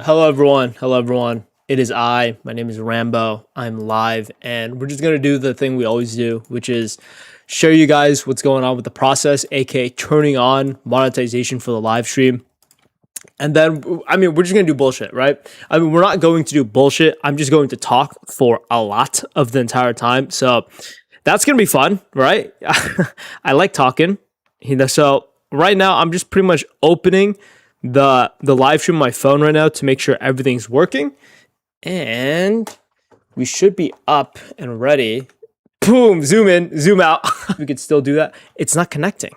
Hello, everyone. Hello, everyone. It is I. My name is Rambo. I'm live, and we're just going to do the thing we always do, which is show you guys what's going on with the process, aka turning on monetization for the live stream. And then, we're just going to do bullshit, right? We're not going to do bullshit. I'm just going to talk for a lot of the entire time. So that's going to be fun, right? I like talking. So right now, I'm just pretty much opening the live stream on my phone right now to make sure everything's working, and we should be up and ready. Boom, zoom in, zoom out. We could still do that. It's not connecting.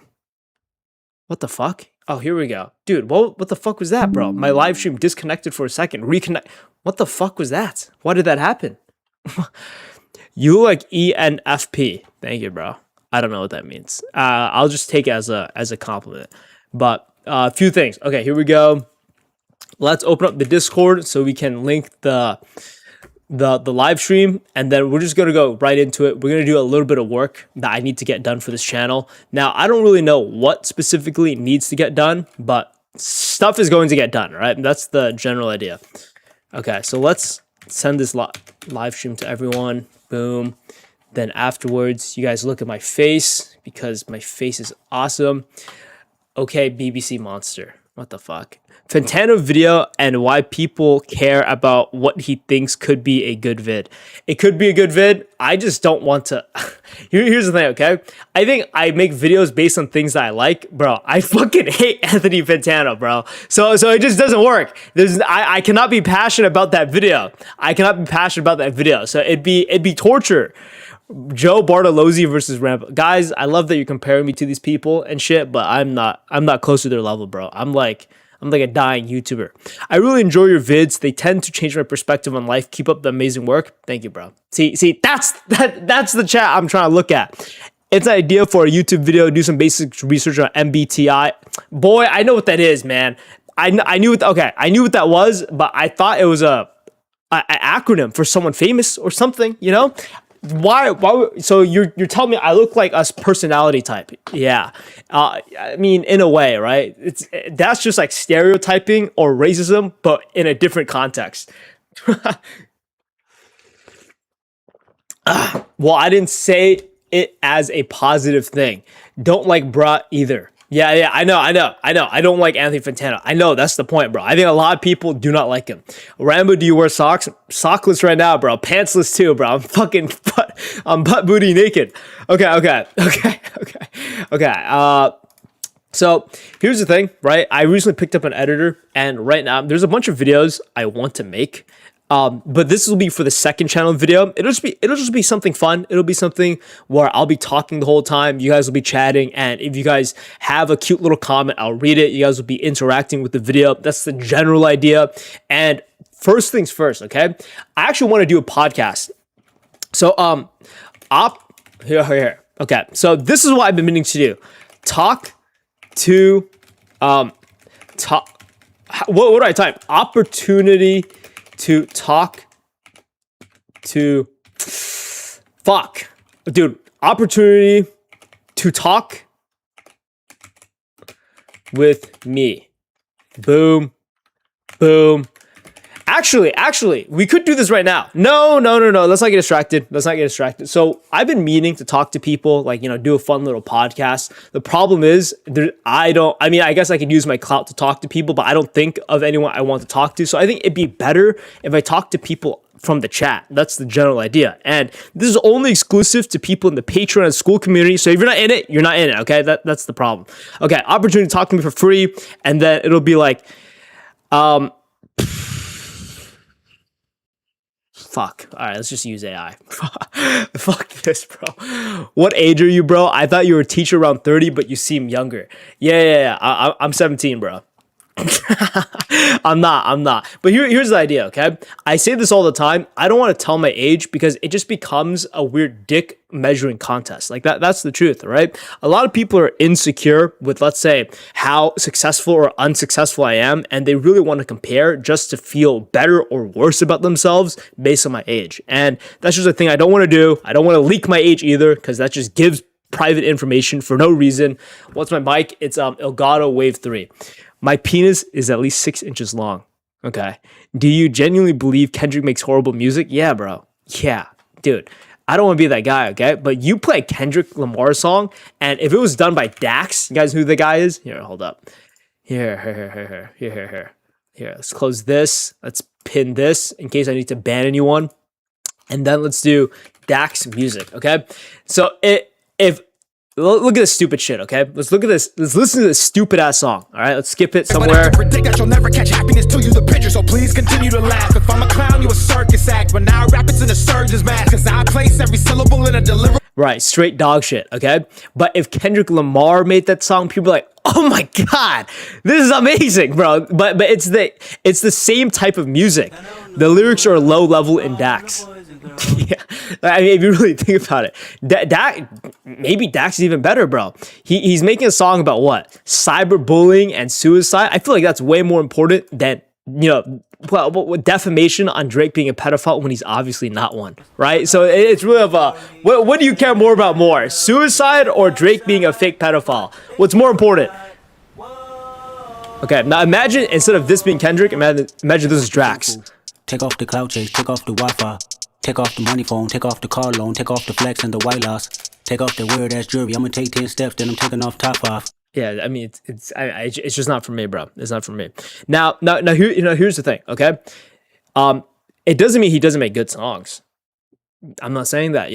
What the fuck? Oh, here we go. Dude, what the fuck was that, bro? My live stream disconnected for a second. Reconnect. What the fuck was that? Why did that happen? You look like ENFP. Thank you, bro. I don't know what that means. I'll just take it as a compliment. But a few things. Okay, here we go. Let's open up the Discord so we can link the live stream, and then we're just gonna go right into it. We're gonna do a little bit of work that I need to get done for this channel. Now, I don't really know what specifically needs to get done, but stuff is going to get done, right? And that's the general idea. Okay, so let's send this live stream to everyone. Boom. Then afterwards, you guys look at my face because my face is awesome. Okay, BBC Monster. What the fuck? Fantano video and why people care about what he thinks could be a good vid. It could be a good vid. I just don't want to. Here's the thing, okay? I think I make videos based on things that I like. Bro, I fucking hate Anthony Fantano, bro. So it just doesn't work. I cannot be passionate about that video. So it'd be torture. Joe Bartolozzi versus Rambo. Guys, I love that you're comparing me to these people and shit, but I'm not close to their level, bro. I'm like a dying YouTuber. I really enjoy your vids. They tend to change my perspective on life. Keep up the amazing work. Thank you, bro. See, that's the chat I'm trying to look at. It's an idea for a YouTube video. Do some basic research on MBTI. Boy, I know what that is, man. I knew what that was, but I thought it was an acronym for someone famous or something, you know? Why? So you're telling me I look like a personality type? Yeah. I mean, in a way, right? That's just like stereotyping or racism, but in a different context. Well, I didn't say it as a positive thing. Don't like bruh either. Yeah, I know. I don't like Anthony Fantano. I know, that's the point, bro. I think a lot of people do not like him. Rambo, do you wear socks? Sockless right now, bro. Pantsless too, bro. I'm butt booty naked. Okay. So here's the thing, right? I recently picked up an editor, and right now there's a bunch of videos I want to make. But this will be for the second channel video. It'll just be something fun. It'll be something where I'll be talking the whole time. You guys will be chatting, and if you guys have a cute little comment, I'll read it. You guys will be interacting with the video. That's the general idea. And first things first, okay? I actually want to do a podcast. So here. Okay. So this is what I've been meaning to do. Talk. What do I type? Opportunity to talk to opportunity to talk with me. Boom. Actually, we could do this right now. No. Let's not get distracted. So I've been meaning to talk to people, like, do a fun little podcast. The problem is, I guess I could use my clout to talk to people, but I don't think of anyone I want to talk to. So I think it'd be better if I talk to people from the chat. That's the general idea. And this is only exclusive to people in the Patreon and school community. So if you're not in it, you're not in it. Okay. That's the problem. Okay. Opportunity to talk to me for free. And then it'll be like, fuck. All right, let's just use AI. Fuck this, bro. What age are you, bro? I thought you were a teacher around 30, but you seem younger. Yeah. I'm 17, bro. I'm not. But here's the idea, okay? I say this all the time. I don't want to tell my age because it just becomes a weird dick measuring contest. Like that's the truth, right? A lot of people are insecure with, let's say, how successful or unsuccessful I am, and they really want to compare just to feel better or worse about themselves based on my age. And that's just a thing I don't want to do. I don't want to leak my age either because that just gives private information for no reason. What's my mic? It's Elgato Wave 3. My penis is at least 6 inches long. Okay. Do you genuinely believe Kendrick makes horrible music? Yeah, bro. Yeah, dude. I don't want to be that guy, okay? But you play a Kendrick Lamar song, and if it was done by Dax, you guys know who the guy is? Here, hold up. Here. Let's close this. Let's pin this in case I need to ban anyone. And then let's do Dax music, okay? So if look at this stupid shit, okay? Let's look at this. Let's listen to this stupid ass song. All right, let's skip it somewhere. Predict that you'll never catch happiness till you the picture. So please continue to laugh. If I'm a clown, you a circus act. But now rap it's in a surgeon's mask. Cause I place every syllable in a delivery. Right, straight dog shit, okay? But if Kendrick Lamar made that song, people are like, oh my god, this is amazing, bro. But it's the same type of music. The lyrics are low level in Dax. Yeah, I mean, if you really think about it, maybe Dax is even better, bro. He's making a song about what? Cyberbullying and suicide. I feel like that's way more important than, defamation on Drake being a pedophile when he's obviously not one, right? So it's really of a, what do you care more about more? Suicide or Drake being a fake pedophile? What's more important? Okay, now imagine, instead of this being Kendrick, imagine this is Drax. Take off the cloud chase, take off the Wi-Fi. Take off the money phone, take off the car loan, take off the flex and the white loss. Take off the weird ass jewelry. I'm gonna take 10 steps, then I'm taking off top 5. Yeah, I mean, it's just not for me, bro. It's not for me. Now, here's the thing, okay? It doesn't mean he doesn't make good songs. I'm not saying that,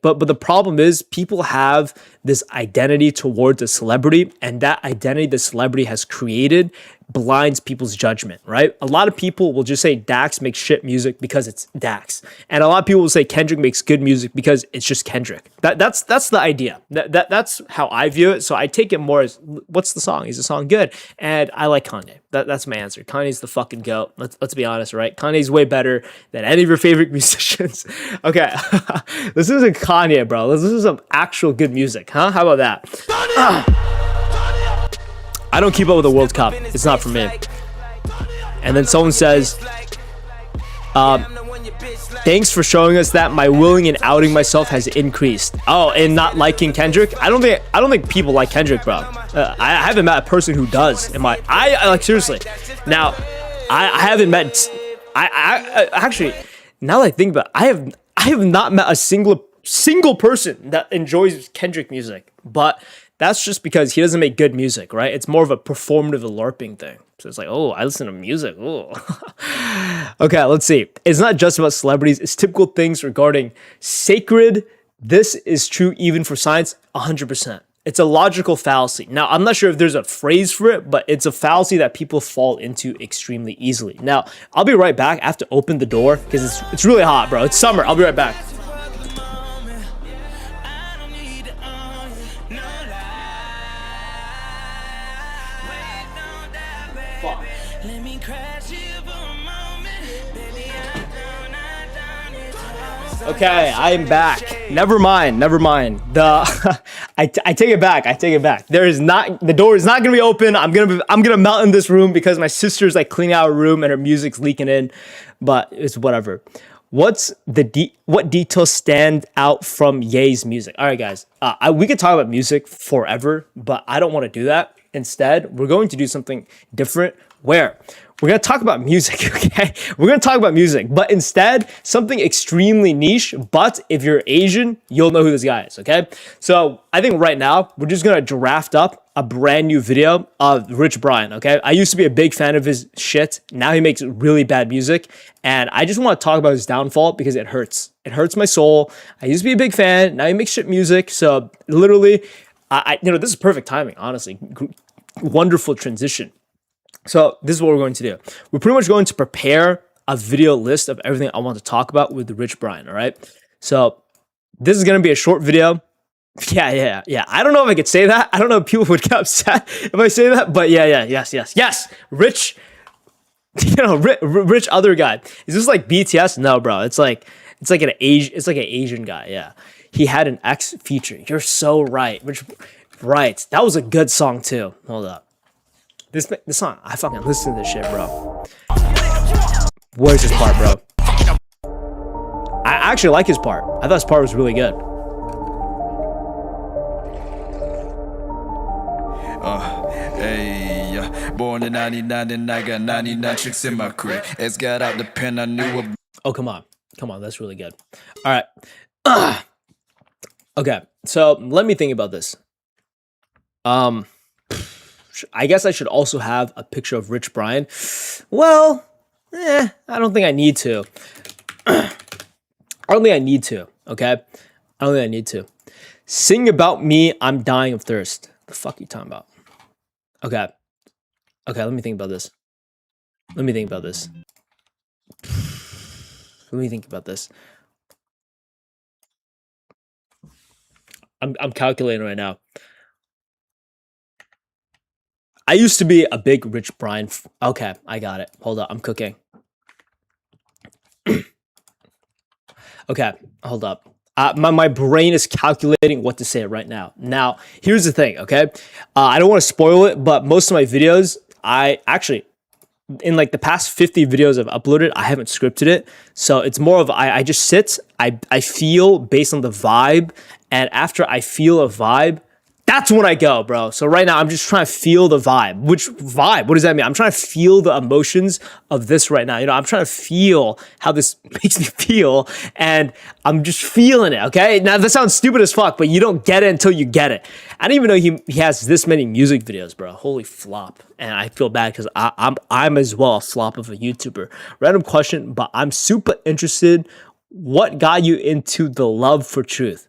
but the problem is people have this identity towards a celebrity, and that identity the celebrity has created blinds people's judgment, right? A lot of people will just say Dax makes shit music because it's Dax, and a lot of people will say Kendrick makes good music because it's just Kendrick. That's the idea. That's how I view it. So I take it more as, what's the song? Is the song good? And I like Kanye. That's my answer. Kanye's the fucking goat. Let's be honest, right? Kanye's way better than any of your favorite musicians. Okay, this isn't Kanye, bro. This is some actual good music, huh? How about that? I don't keep up with the World Cup. It's not for me. And then someone says, thanks for showing us that my willing and outing myself has increased. Oh, and not liking Kendrick? I don't think people like Kendrick, bro. I haven't met a person who does. I like, seriously. Now, I haven't met. I actually, now that I think about it, I have not met a single person that enjoys Kendrick music, but that's just because he doesn't make good music, right? It's more of a performative LARPing thing. So it's like, oh, I listen to music. Oh. Okay, let's see. It's not just about celebrities. It's typical things regarding sacred. This is true even for science, 100%. It's a logical fallacy. Now, I'm not sure if there's a phrase for it, but it's a fallacy that people fall into extremely easily. Now, I'll be right back. I have to open the door because it's really hot, bro. It's summer. I'll be right back. Okay, I'm back. Never mind. I take it back. The door is not gonna be open. I'm gonna melt in this room because my sister's like cleaning out her room and her music's leaking in. But it's whatever. What details stand out from Ye's music? All right, guys. We could talk about music forever, but I don't want to do that. Instead, we're going to do something different. Where we're going to talk about music, okay? We're going to talk about music, but instead, something extremely niche, but if you're Asian, you'll know who this guy is, okay? So I think right now, we're just going to draft up a brand new video of Rich Brian, okay? I used to be a big fan of his shit. Now he makes really bad music, and I just want to talk about his downfall because it hurts. It hurts my soul. I used to be a big fan. Now he makes shit music, so literally, this is perfect timing, honestly. Wonderful transition. So this is what we're going to do. We're pretty much going to prepare a video list of everything I want to talk about with Rich Brian, all right? So this is going to be a short video. Yeah. I don't know if I could say that. I don't know if people would get upset if I say that, but yes. Rich, rich other guy. Is this like BTS? No, bro. It's like an Asian guy, yeah. He had an X feature. You're so right. Right. That was a good song too. Hold up. This song, I fucking listen to this shit, bro. Where's his part, bro? I actually like his part. I thought his part was really good. Born in 99 and I got 99 chicks in my crib. It's got out the pen, I knew a Oh, come on. That's really good. All right. Okay, so let me think about this. I guess I should also have a picture of Rich Brian. Well, I don't think I need to. I don't think I need to, okay? I don't think I need to. Sing about me, I'm dying of thirst. The fuck are you talking about? Okay. Okay, let me think about this. Let me think about this. Let me think about this. I'm calculating right now. I used to be a big Rich Brian. Okay, I got it. Hold up, I'm cooking. Okay, hold up. My brain is calculating what to say right now. Now, here's the thing, okay? I don't want to spoil it, but most of my videos, I actually, in like the past 50 videos I've uploaded, I haven't scripted it. So it's more of, I just sit, I feel based on the vibe. And after I feel a vibe, that's when I go, bro. So right now I'm just trying to feel the vibe. Which vibe? What does that mean? I'm trying to feel the emotions of this right now. You know, I'm trying to feel how this makes me feel, and I'm just feeling it, okay? Now that sounds stupid as fuck, but you don't get it until you get it. I didn't even know he has this many music videos, bro. Holy flop. And I feel bad because I'm as well a flop of a YouTuber. Random question, but I'm super interested. What got you into the love for truth?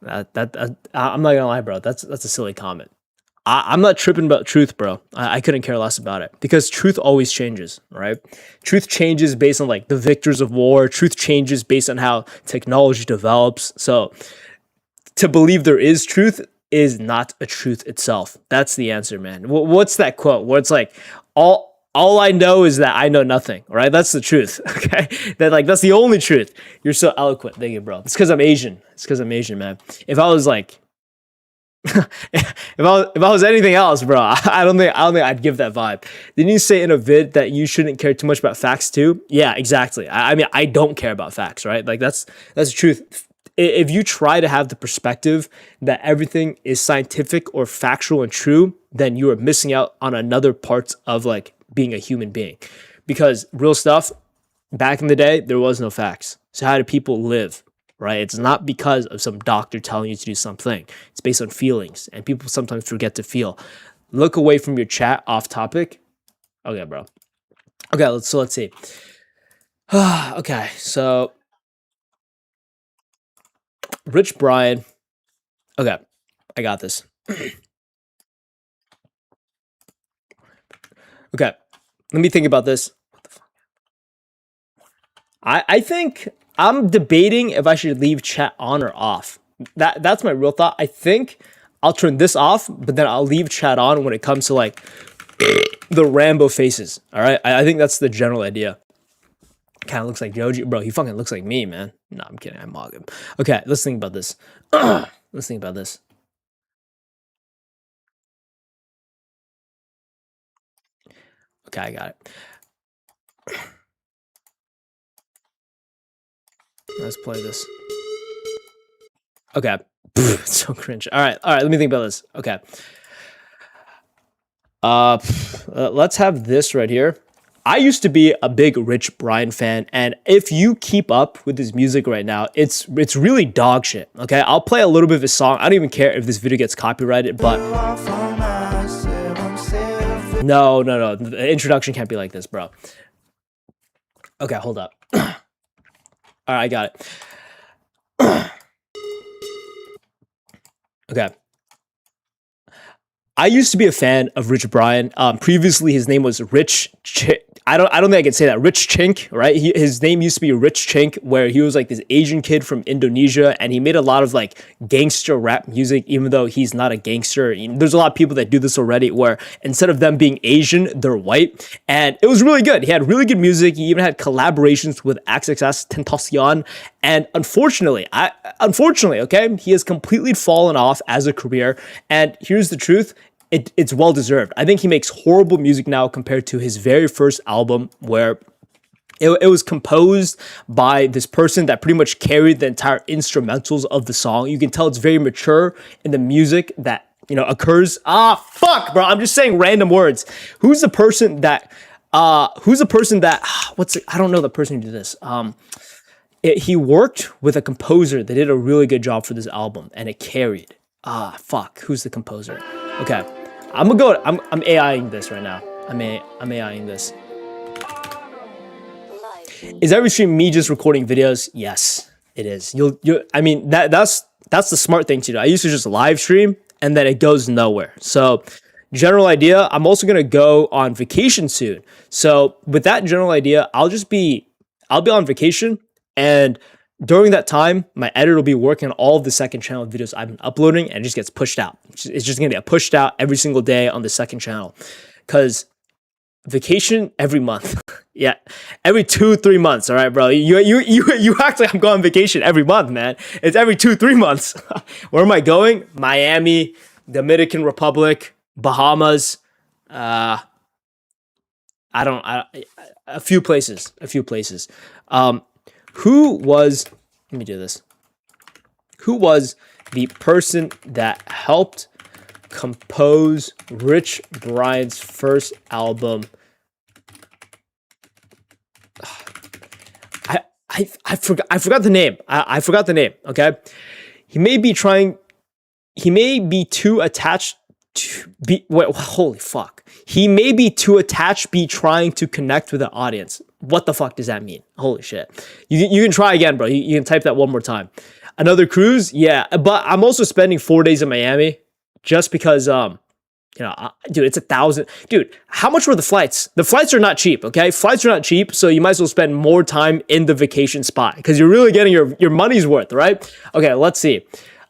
I'm not gonna lie, bro. That's a silly comment. I'm not tripping about truth, bro. I couldn't care less about it because truth always changes, right? Truth changes based on like the victors of war. Truth changes based on how technology develops. So to believe there is truth is not a truth itself. That's the answer, man. What's that quote where it's like all I know is that I know nothing, right? That's the truth, okay? That's the only truth. You're so eloquent. Thank you, bro. It's because I'm Asian. It's because I'm Asian, man. If I was like, if I was anything else, bro, I don't think I'd give that vibe. Didn't you say in a vid that you shouldn't care too much about facts too? Yeah, exactly. I mean, I don't care about facts, right? Like that's the truth. If you try to have the perspective that everything is scientific or factual and true, then you are missing out on another parts of like being a human being. Because real stuff, back in the day, there was no facts. So how do people live, right? It's not because of some doctor telling you to do something. It's based on feelings, and people sometimes forget to feel. Look away from your chat, off topic. Okay, bro. Okay, let's see. Okay, so Rich Brian. Okay, I got this. Okay, let me think about this. What the fuck? I think I'm debating if I should leave chat on or off. That's my real thought. I think I'll turn this off, but then I'll leave chat on when it comes to like the Rambo faces. All right, I think that's the general idea. Kind of looks like Joji, bro. He fucking looks like me, man. No, I'm kidding. I mock him. Okay, let's think about this. Let's think about this. Okay, I got it. Let's play this. Okay. It's so cringe. All right, let me think about this. Okay. Let's have this right here. I used to be a big Rich Brian fan, and if you keep up with his music right now, it's really dog shit. Okay, I'll play a little bit of his song. I don't even care if this video gets copyrighted, but no, the introduction can't be like this, bro. Okay, hold up. All right, I got it. Okay. I used to be a fan of Rich Brian. Previously, his name was Rich. I don't think I can say that. Rich Chink, right? His name used to be Rich Chink, where he was like this Asian kid from Indonesia, and he made a lot of like gangster rap music, even though he's not a gangster. There's a lot of people that do this already, where instead of them being Asian, they're white, and it was really good. He had really good music. He even had collaborations with XXS Tentacion, and unfortunately, okay, he has completely fallen off as a career. And here's the truth. It's well deserved. I think he makes horrible music now compared to his very first album, where it was composed by this person that pretty much carried the entire instrumentals of the song. You can tell it's very mature in the music that occurs. Fuck, bro. I'm just saying random words. Who's the person that I don't know the person who did this. He worked with a composer that did a really good job for this album, and it carried. Fuck. Who's the composer? Okay, I'm AIing this right now. I'm AIing this. Is every stream me just recording videos? Yes, it is. That's the smart thing to do. I used to just live stream and then it goes nowhere. So general idea, I'm also gonna go on vacation soon. So with that general idea, I'll be on vacation, and during that time, my editor will be working on all of the second channel videos I've been uploading, and it just gets pushed out. It's just gonna get pushed out every single day on the second channel, because vacation every month. Yeah, every 2-3 months. All right, bro. You act like I'm going on vacation every month, man. It's every 2-3 months. Where am I going? Miami, Dominican Republic, Bahamas. A few places. Who was? Let me do this. Who was the person that helped compose Rich Brian's first album? I forgot the name. I forgot the name. Okay, he may be too attached to be. Wait, holy fuck! He may be too attached, be trying to connect with the audience. What the fuck does that mean? Holy shit! You can try again, bro. You can type that one more time. Another cruise, yeah. But I'm also spending 4 days in Miami, just because dude, it's $1,000. Dude, how much were the flights? The flights are not cheap, okay? Flights are not cheap, so you might as well spend more time in the vacation spot because you're really getting your money's worth, right? Okay, let's see.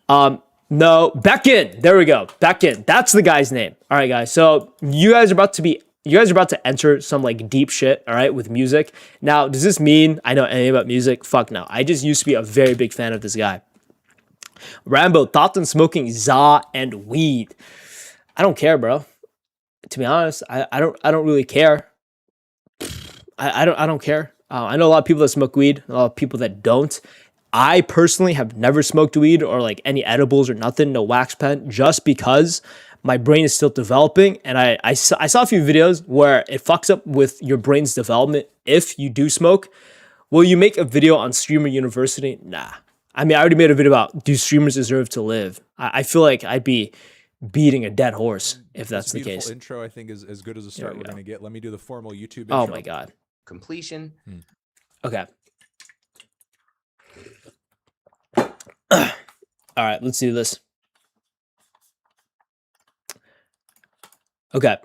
No, Becken. There we go. Becken. That's the guy's name. All right, guys. So you guys are about to enter some like deep shit, all right, with music. Now, does this mean I know anything about music? Fuck no. I just used to be a very big fan of this guy. Rambo, thoughts on smoking za and weed? I don't care, bro. To be honest, I don't really care. I don't care. I know a lot of people that smoke weed, a lot of people that don't. I personally have never smoked weed or like any edibles or nothing, no wax pen, just because my brain is still developing. And I saw a few videos where it fucks up with your brain's development if you do smoke. Will you make a video on Streamer University? Nah. I mean, I already made a video about do streamers deserve to live. I feel like I'd be beating a dead horse if that's the case. Intro, I think, is as good as a start we're gonna get. Let me do the formal YouTube intro. Oh my god. Completion. Okay. All right, let's do this. Okay.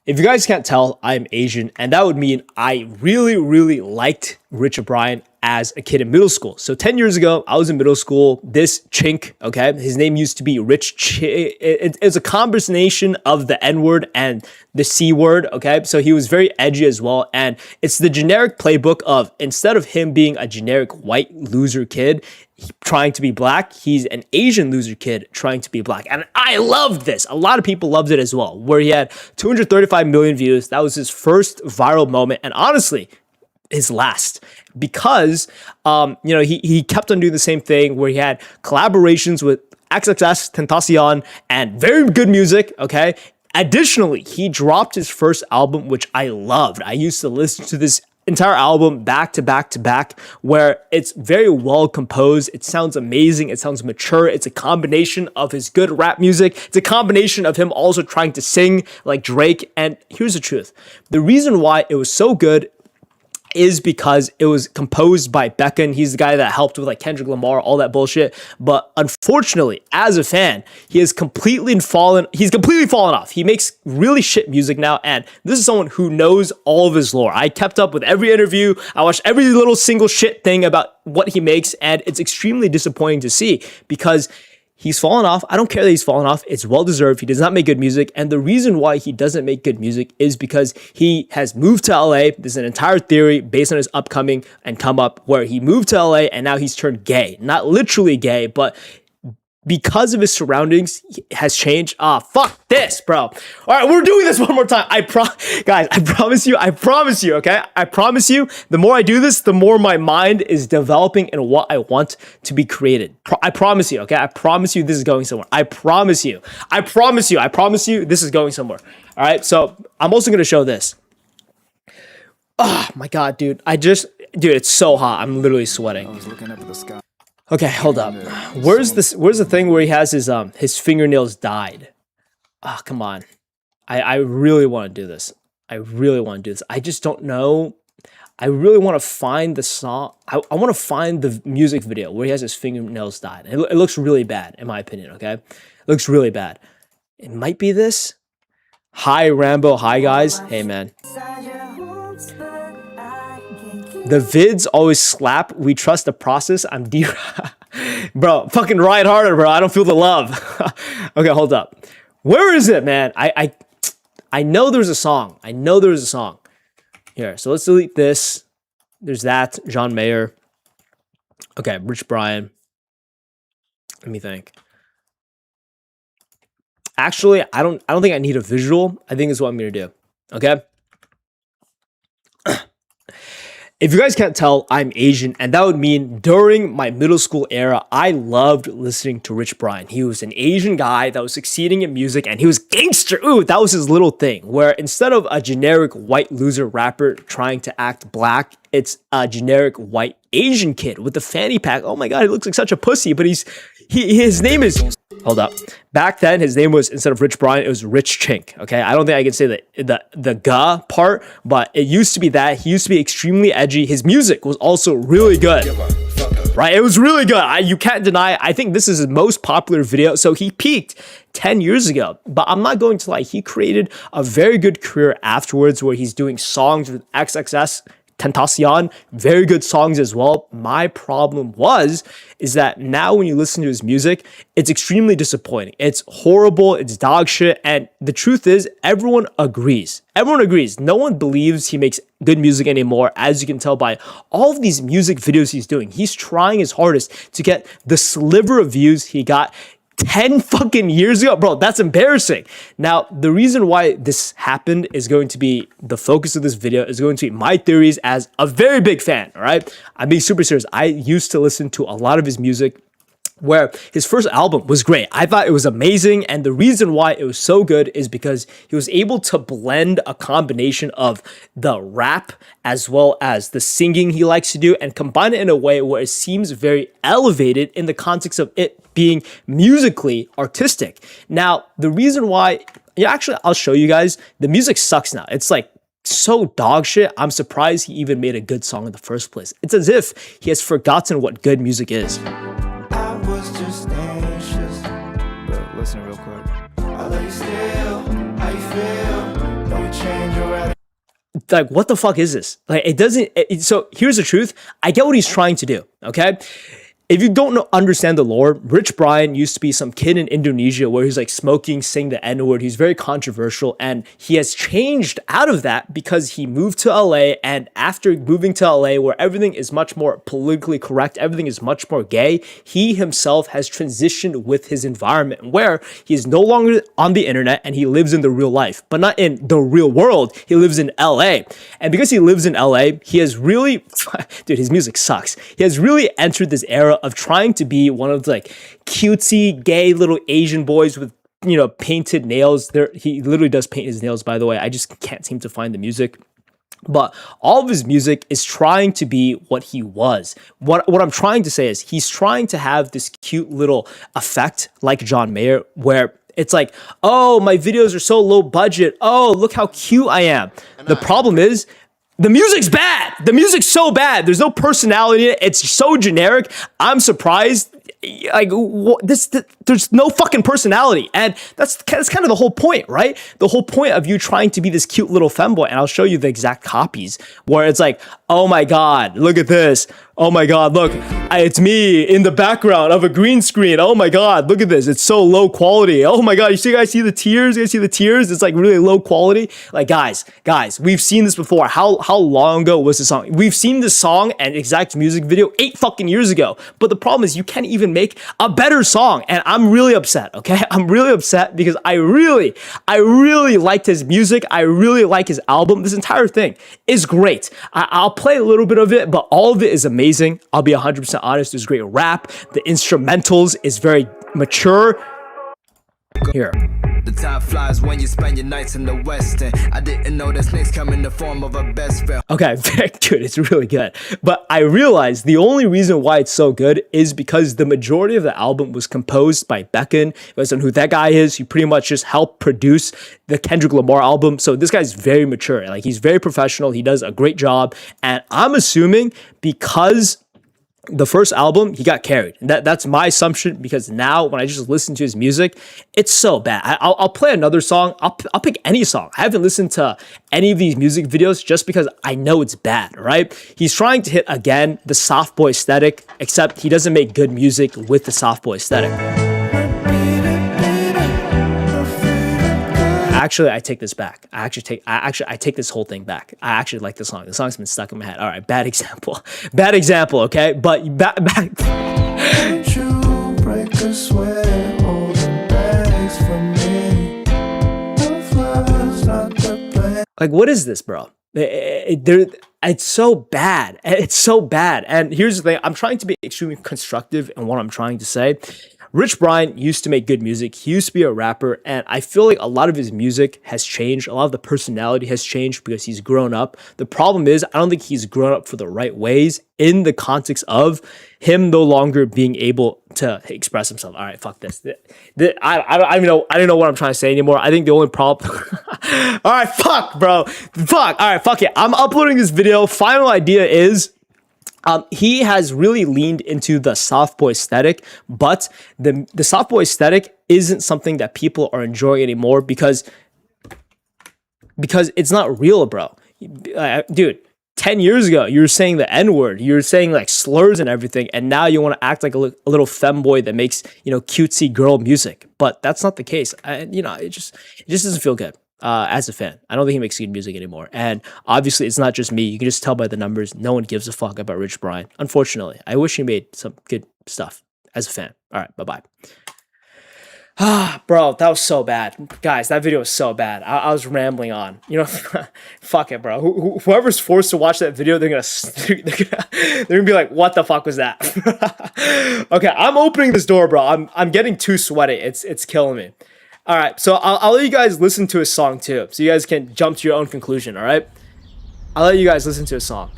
If you guys can't tell, I'm Asian, and that would mean I really, really liked Rich Brian as a kid in middle school. So 10 years ago, I was in middle school. This chink, okay, his name used to be Rich. It's a combination of the N-word and the C word, okay? So he was very edgy as well, and it's the generic playbook of instead of him being a generic white loser kid trying to be black, he's an Asian loser kid trying to be black. And I loved this. A lot of people loved it as well, where he had 235 million views. That was his first viral moment, and honestly, his last, because he kept on doing the same thing where he had collaborations with XXS Tentacion and very good music, okay? Additionally, he dropped his first album, which I loved. I used to listen to this entire album back to back to back, where it's very well composed. It sounds amazing. It sounds mature. It's a combination of his good rap music. It's a combination of him also trying to sing like Drake. And here's the truth. The reason why it was so good is because it was composed by Becken. He's the guy that helped with like Kendrick Lamar, all that bullshit. But unfortunately, as a fan, he's completely fallen off. He makes really shit music now, and this is someone who knows all of his lore. I kept up with every interview. I watched every little single shit thing about what he makes, and it's extremely disappointing to see because he's fallen off. I don't care that he's fallen off. It's well-deserved. He does not make good music. And the reason why he doesn't make good music is because he has moved to LA. There's an entire theory based on his upcoming and come up where he moved to LA and now he's turned gay. Not literally gay, but because of his surroundings has changed. Fuck this, bro. All right, we're doing this one more time. Guys, I promise you, okay? I promise you, the more I do this, the more my mind is developing in what I want to be created. I promise you, okay? I promise you this is going somewhere. I promise you, this is going somewhere. All right, so I'm also going to show this. Oh my God, dude. Dude, it's so hot. I'm literally sweating. I was looking up at the sky. Okay, hold up. Where's the thing where he has his fingernails dyed? Oh, come on. I really want to do this. I just don't know. I really want to find the song. I want to find the music video where he has his fingernails dyed. It looks really bad, in my opinion, okay? It looks really bad. It might be this. Hi, Rambo. Hi, guys. Hey, man. The vids always slap. We trust the process. I'm bro, fucking ride harder, bro. I don't feel the love. Okay, hold up. Where is it, man? I know there's a song. Here, so let's delete this. There's that. John Mayer. Okay, Rich Brian. Let me think. Actually, I don't think I need a visual. I think it's what I'm gonna do. Okay. If you guys can't tell, I'm Asian, and that would mean during my middle school era, I loved listening to Rich Brian. He was an Asian guy that was succeeding in music, and he was gangster. Ooh, that was his little thing, where instead of a generic white loser rapper trying to act black, it's a generic white Asian kid with a fanny pack. Oh my God, he looks like such a pussy, but his name is... Hold up. Back then, his name was, instead of Rich Brian, it was Rich Chink. Okay, I don't think I can say the ga part, but it used to be that. He used to be extremely edgy. His music was also really good. Right? It was really good. You can't deny it. I think this is his most popular video. So he peaked 10 years ago. But I'm not going to lie. He created a very good career afterwards where he's doing songs with XXS Tentacion, very good songs as well. My problem is that now when you listen to his music, it's extremely disappointing. It's horrible, it's dog shit, and the truth is, everyone agrees. Everyone agrees. No one believes he makes good music anymore, as you can tell by all of these music videos he's doing. He's trying his hardest to get the sliver of views he got 10 fucking years ago. Bro, that's embarrassing. Now, the reason why this happened is going to be the focus of this video, is going to be my theories as a very big fan, all right? I'm being super serious. I used to listen to a lot of his music, where his first album was great. I thought it was amazing, and the reason why it was so good is because he was able to blend a combination of the rap as well as the singing he likes to do and combine it in a way where it seems very elevated in the context of it being musically artistic. Now, the reason why, actually, I'll show you guys, the music sucks now. It's like so dog shit. I'm surprised he even made a good song in the first place. It's as if he has forgotten what good music is. Was just anxious, but listen real quick. I love you still. How you feel? Don't change your attitude. Like, what the fuck is this? Like, it doesn't. So here's the truth. I get what he's trying to do. Okay. If you don't understand the lore, Rich Brian used to be some kid in Indonesia where he's like smoking, saying the N-word. He's very controversial, and he has changed out of that because he moved to LA, and after moving to LA where everything is much more politically correct, everything is much more gay, he himself has transitioned with his environment where he is no longer on the internet and he lives in the real life, but not in the real world. He lives in LA. And because he lives in LA, he has really, dude, his music sucks. He has really entered this era of trying to be one of the like cutesy gay little Asian boys with, painted nails. He literally does paint his nails, by the way. I just can't seem to find the music. But all of his music is trying to be what he was. What I'm trying to say is he's trying to have this cute little effect like John Mayer, where it's like, oh, my videos are so low budget. Oh, look how cute I am. The problem is, the music's bad. The music's so bad. There's no personality in it. It's so generic. I'm surprised. Like, there's no fucking personality. And that's kind of the whole point, right? The whole point of you trying to be this cute little femboy. And I'll show you the exact copies where it's like, oh my God, look at this. Oh my God, look, it's me in the background of a green screen. Oh my God, look at this. It's so low quality. Oh my God, you guys see the tears? You guys see the tears? It's like really low quality. Like guys, we've seen this before. How long ago was this song? We've seen this song and exact music video 8 fucking years ago. But the problem is you can't even make a better song. And I'm really upset, okay? I'm really upset because I really liked his music. I really like his album. This entire thing is great. I'll play a little bit of it, but all of it is amazing. I'll be 100% honest. There's great rap. The instrumentals is very mature. Here. The time flies when you spend your nights in the West, and I didn't know that snakes come in the form of a best friend. Okay, dude, it's really good. But I realized the only reason why it's so good is because the majority of the album was composed by Becken. Based on who that guy is, he pretty much just helped produce the Kendrick Lamar album. So this guy's very mature. Like, he's very professional. He does a great job. And I'm assuming because the first album, he got carried. That's my assumption, because now when I just listen to his music, it's so bad. I'll play another song. I'll pick any song. I haven't listened to any of these music videos just because I know it's bad, right? He's trying to hit, again, the soft boy aesthetic, except he doesn't make good music with the soft boy aesthetic. Actually, I take this back. I take this whole thing back. I actually like the song. The song's been stuck in my head. All right, bad example. Bad example, okay? But back. You break a sweat, holding bags for me. No flowers, not the plan. Like, what is this, bro? It's so bad. It's so bad. And here's the thing. I'm trying to be extremely constructive in what I'm trying to say. Rich Brian used to make good music. He used to be a rapper, and I feel like a lot of his music has changed. A lot of the personality has changed because he's grown up. The problem is, I don't think he's grown up for the right ways in the context of him no longer being able to express himself. All right, fuck this. I don't know what I'm trying to say anymore. I think the only problem... All right, fuck, bro. Fuck. All right, fuck it. I'm uploading this video. Final idea is... he has really leaned into the soft boy aesthetic, but the soft boy aesthetic isn't something that people are enjoying anymore because it's not real, bro. Dude, 10 years ago, you were saying the N-word, you were saying like slurs and everything, and now you want to act like a little femboy that makes, cutesy girl music. But that's not the case. It just doesn't feel good. As a fan, I don't think he makes good music anymore. And obviously, it's not just me. You can just tell by the numbers. No one gives a fuck about Rich Brian. Unfortunately, I wish he made some good stuff as a fan. All right, bye-bye. Bro, that was so bad. Guys, that video was so bad. I was rambling on. Fuck it, bro. Whoever's forced to watch that video, they're gonna be like, what the fuck was that? Okay, I'm opening this door, bro. I'm getting too sweaty. It's killing me. All right, so I'll let you guys listen to his song too, so you guys can jump to your own conclusion, all right? I'll let you guys listen to his song.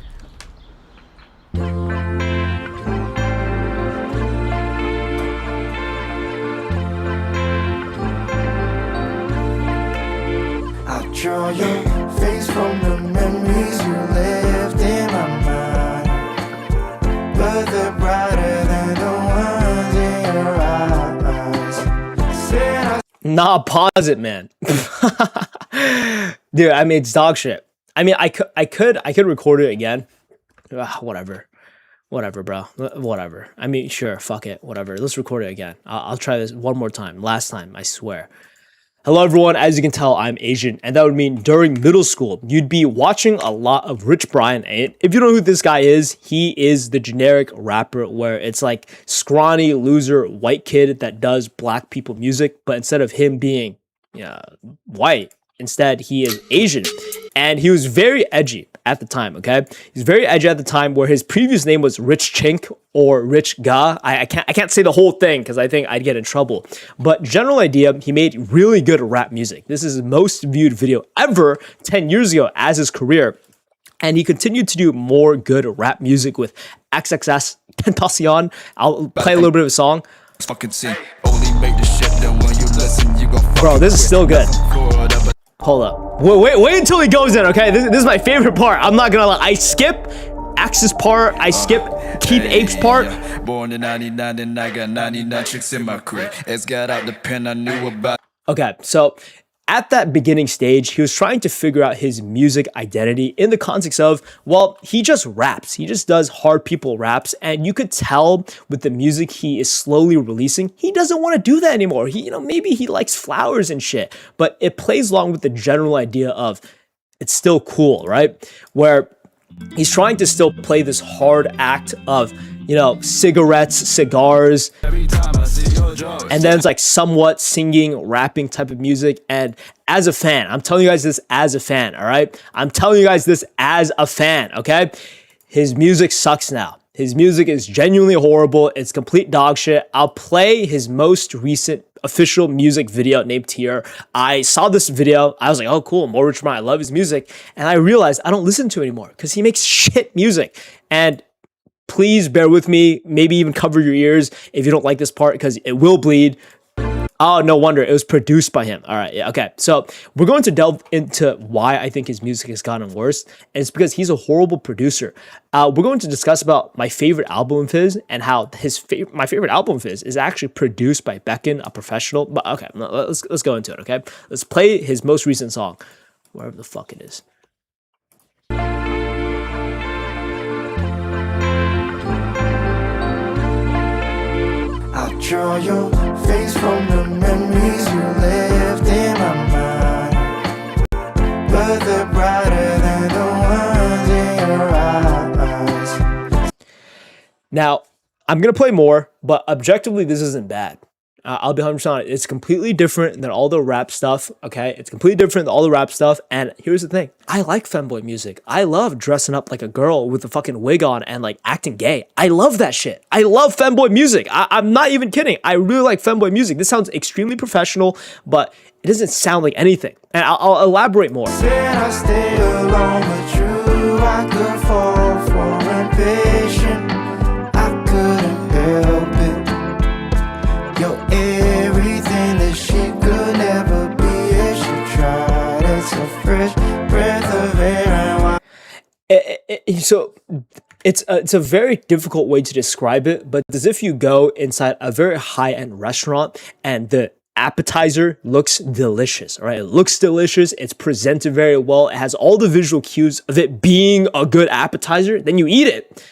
I draw your face from the memories you left in my mind, but they're brighter than the ones in your eyes. Said I Nah, pause it, man. Dude, I mean, it's dog shit. I mean, I could record it again. Whatever, bro. Whatever. I mean, sure, fuck it. Whatever. Let's record it again. I'll try this one more time. Last time, I swear. Hello, everyone. As you can tell, I'm Asian, and that would mean during middle school, you'd be watching a lot of Rich Brian. And if you don't know who this guy is, he is the generic rapper where it's like scrawny, loser, white kid that does black people music, but instead of him being white, instead he is Asian. And he was very edgy at the time, okay? He's very edgy at the time, where his previous name was Rich Chink or Rich Ga. I can't say the whole thing because I think I'd get in trouble. But general idea, he made really good rap music. This is his most viewed video ever 10 years ago as his career. And he continued to do more good rap music with XXS Tentacion. I'll play a little bit of a song. Fucking see. Only make the shit that when you listen, you gon' Bro, this is still good. Hold up. Wait until he goes in, okay? This is my favorite part. I'm not gonna lie. I skip Axe's part. I skip Keith Ape's part. Born in 99 and I got 99 chicks in my crib. It's got out the pen I knew about. Okay, so at that beginning stage, he was trying to figure out his music identity in the context of, well, he just raps. He just does hard people raps. And you could tell with the music he is slowly releasing, he doesn't want to do that anymore. He, maybe he likes flowers and shit, but it plays along with the general idea of it's still cool, right? Where he's trying to still play this hard act of, cigarettes, cigars, and then it's like somewhat singing, rapping type of music. And as a fan, I'm telling you guys this as a fan, all right? I'm telling you guys this as a fan, okay? His music sucks now. His music is genuinely horrible. It's complete dog shit. I'll play his most recent official music video named Tier. I saw this video. I was like, oh, cool. More Rich Man. I love his music. And I realized I don't listen to it anymore because he makes shit music. And please bear with me. Maybe even cover your ears if you don't like this part because it will bleed. Oh, no wonder. It was produced by him. All right. Yeah. Okay. So we're going to delve into why I think his music has gotten worse. And it's because he's a horrible producer. We're going to discuss about my favorite album of his and how my favorite album of his is actually produced by Becken, a professional. But okay, let's go into it. Okay. Let's play his most recent song, wherever the fuck it is. I'll draw your face from the memories you left in my mind, but they're brighter than the ones in your eyes. Now, I'm going to play more, but objectively, this isn't bad. I'll be 100% honest. It's completely different than all the rap stuff, okay? It's completely different than all the rap stuff, and here's the thing. I like femboy music. I love dressing up like a girl with a fucking wig on and, like, acting gay. I love that shit. I love femboy music. I'm not even kidding. I really like femboy music. This sounds extremely professional, but it doesn't sound like anything, and I'll elaborate more. Said I stay alone with you. I could fall for impatient. I couldn't help it. You're everything that she could never be if she tried. It's a fresh breath of air and So it's a very difficult way to describe it, but as if you go inside a very high-end restaurant and the appetizer looks delicious, right? It looks delicious. It's presented very well. It has all the visual cues of it being a good appetizer. Then you eat it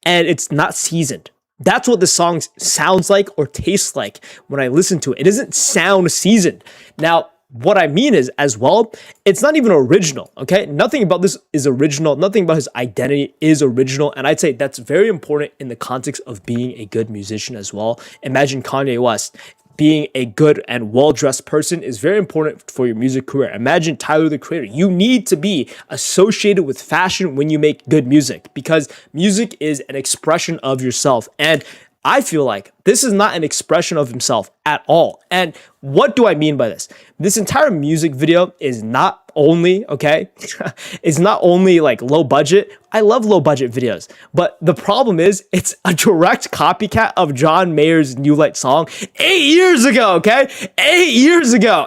and it's not seasoned. That's what the song sounds like or tastes like when I listen to it. It doesn't sound seasoned. Now, what I mean is, as well, it's not even original, okay? Nothing about this is original. Nothing about his identity is original. And I'd say that's very important in the context of being a good musician as well. Imagine Kanye West. Being a good and well-dressed person is very important for your music career. Imagine Tyler, the Creator. You need to be associated with fashion when you make good music because music is an expression of yourself. And I feel like this is not an expression of himself at all. And what do I mean by this? This entire music video is not only, okay, it's not only like low budget. I love low budget videos, but the problem is it's a direct copycat of John Mayer's New Light song 8 years ago, okay? 8 years ago.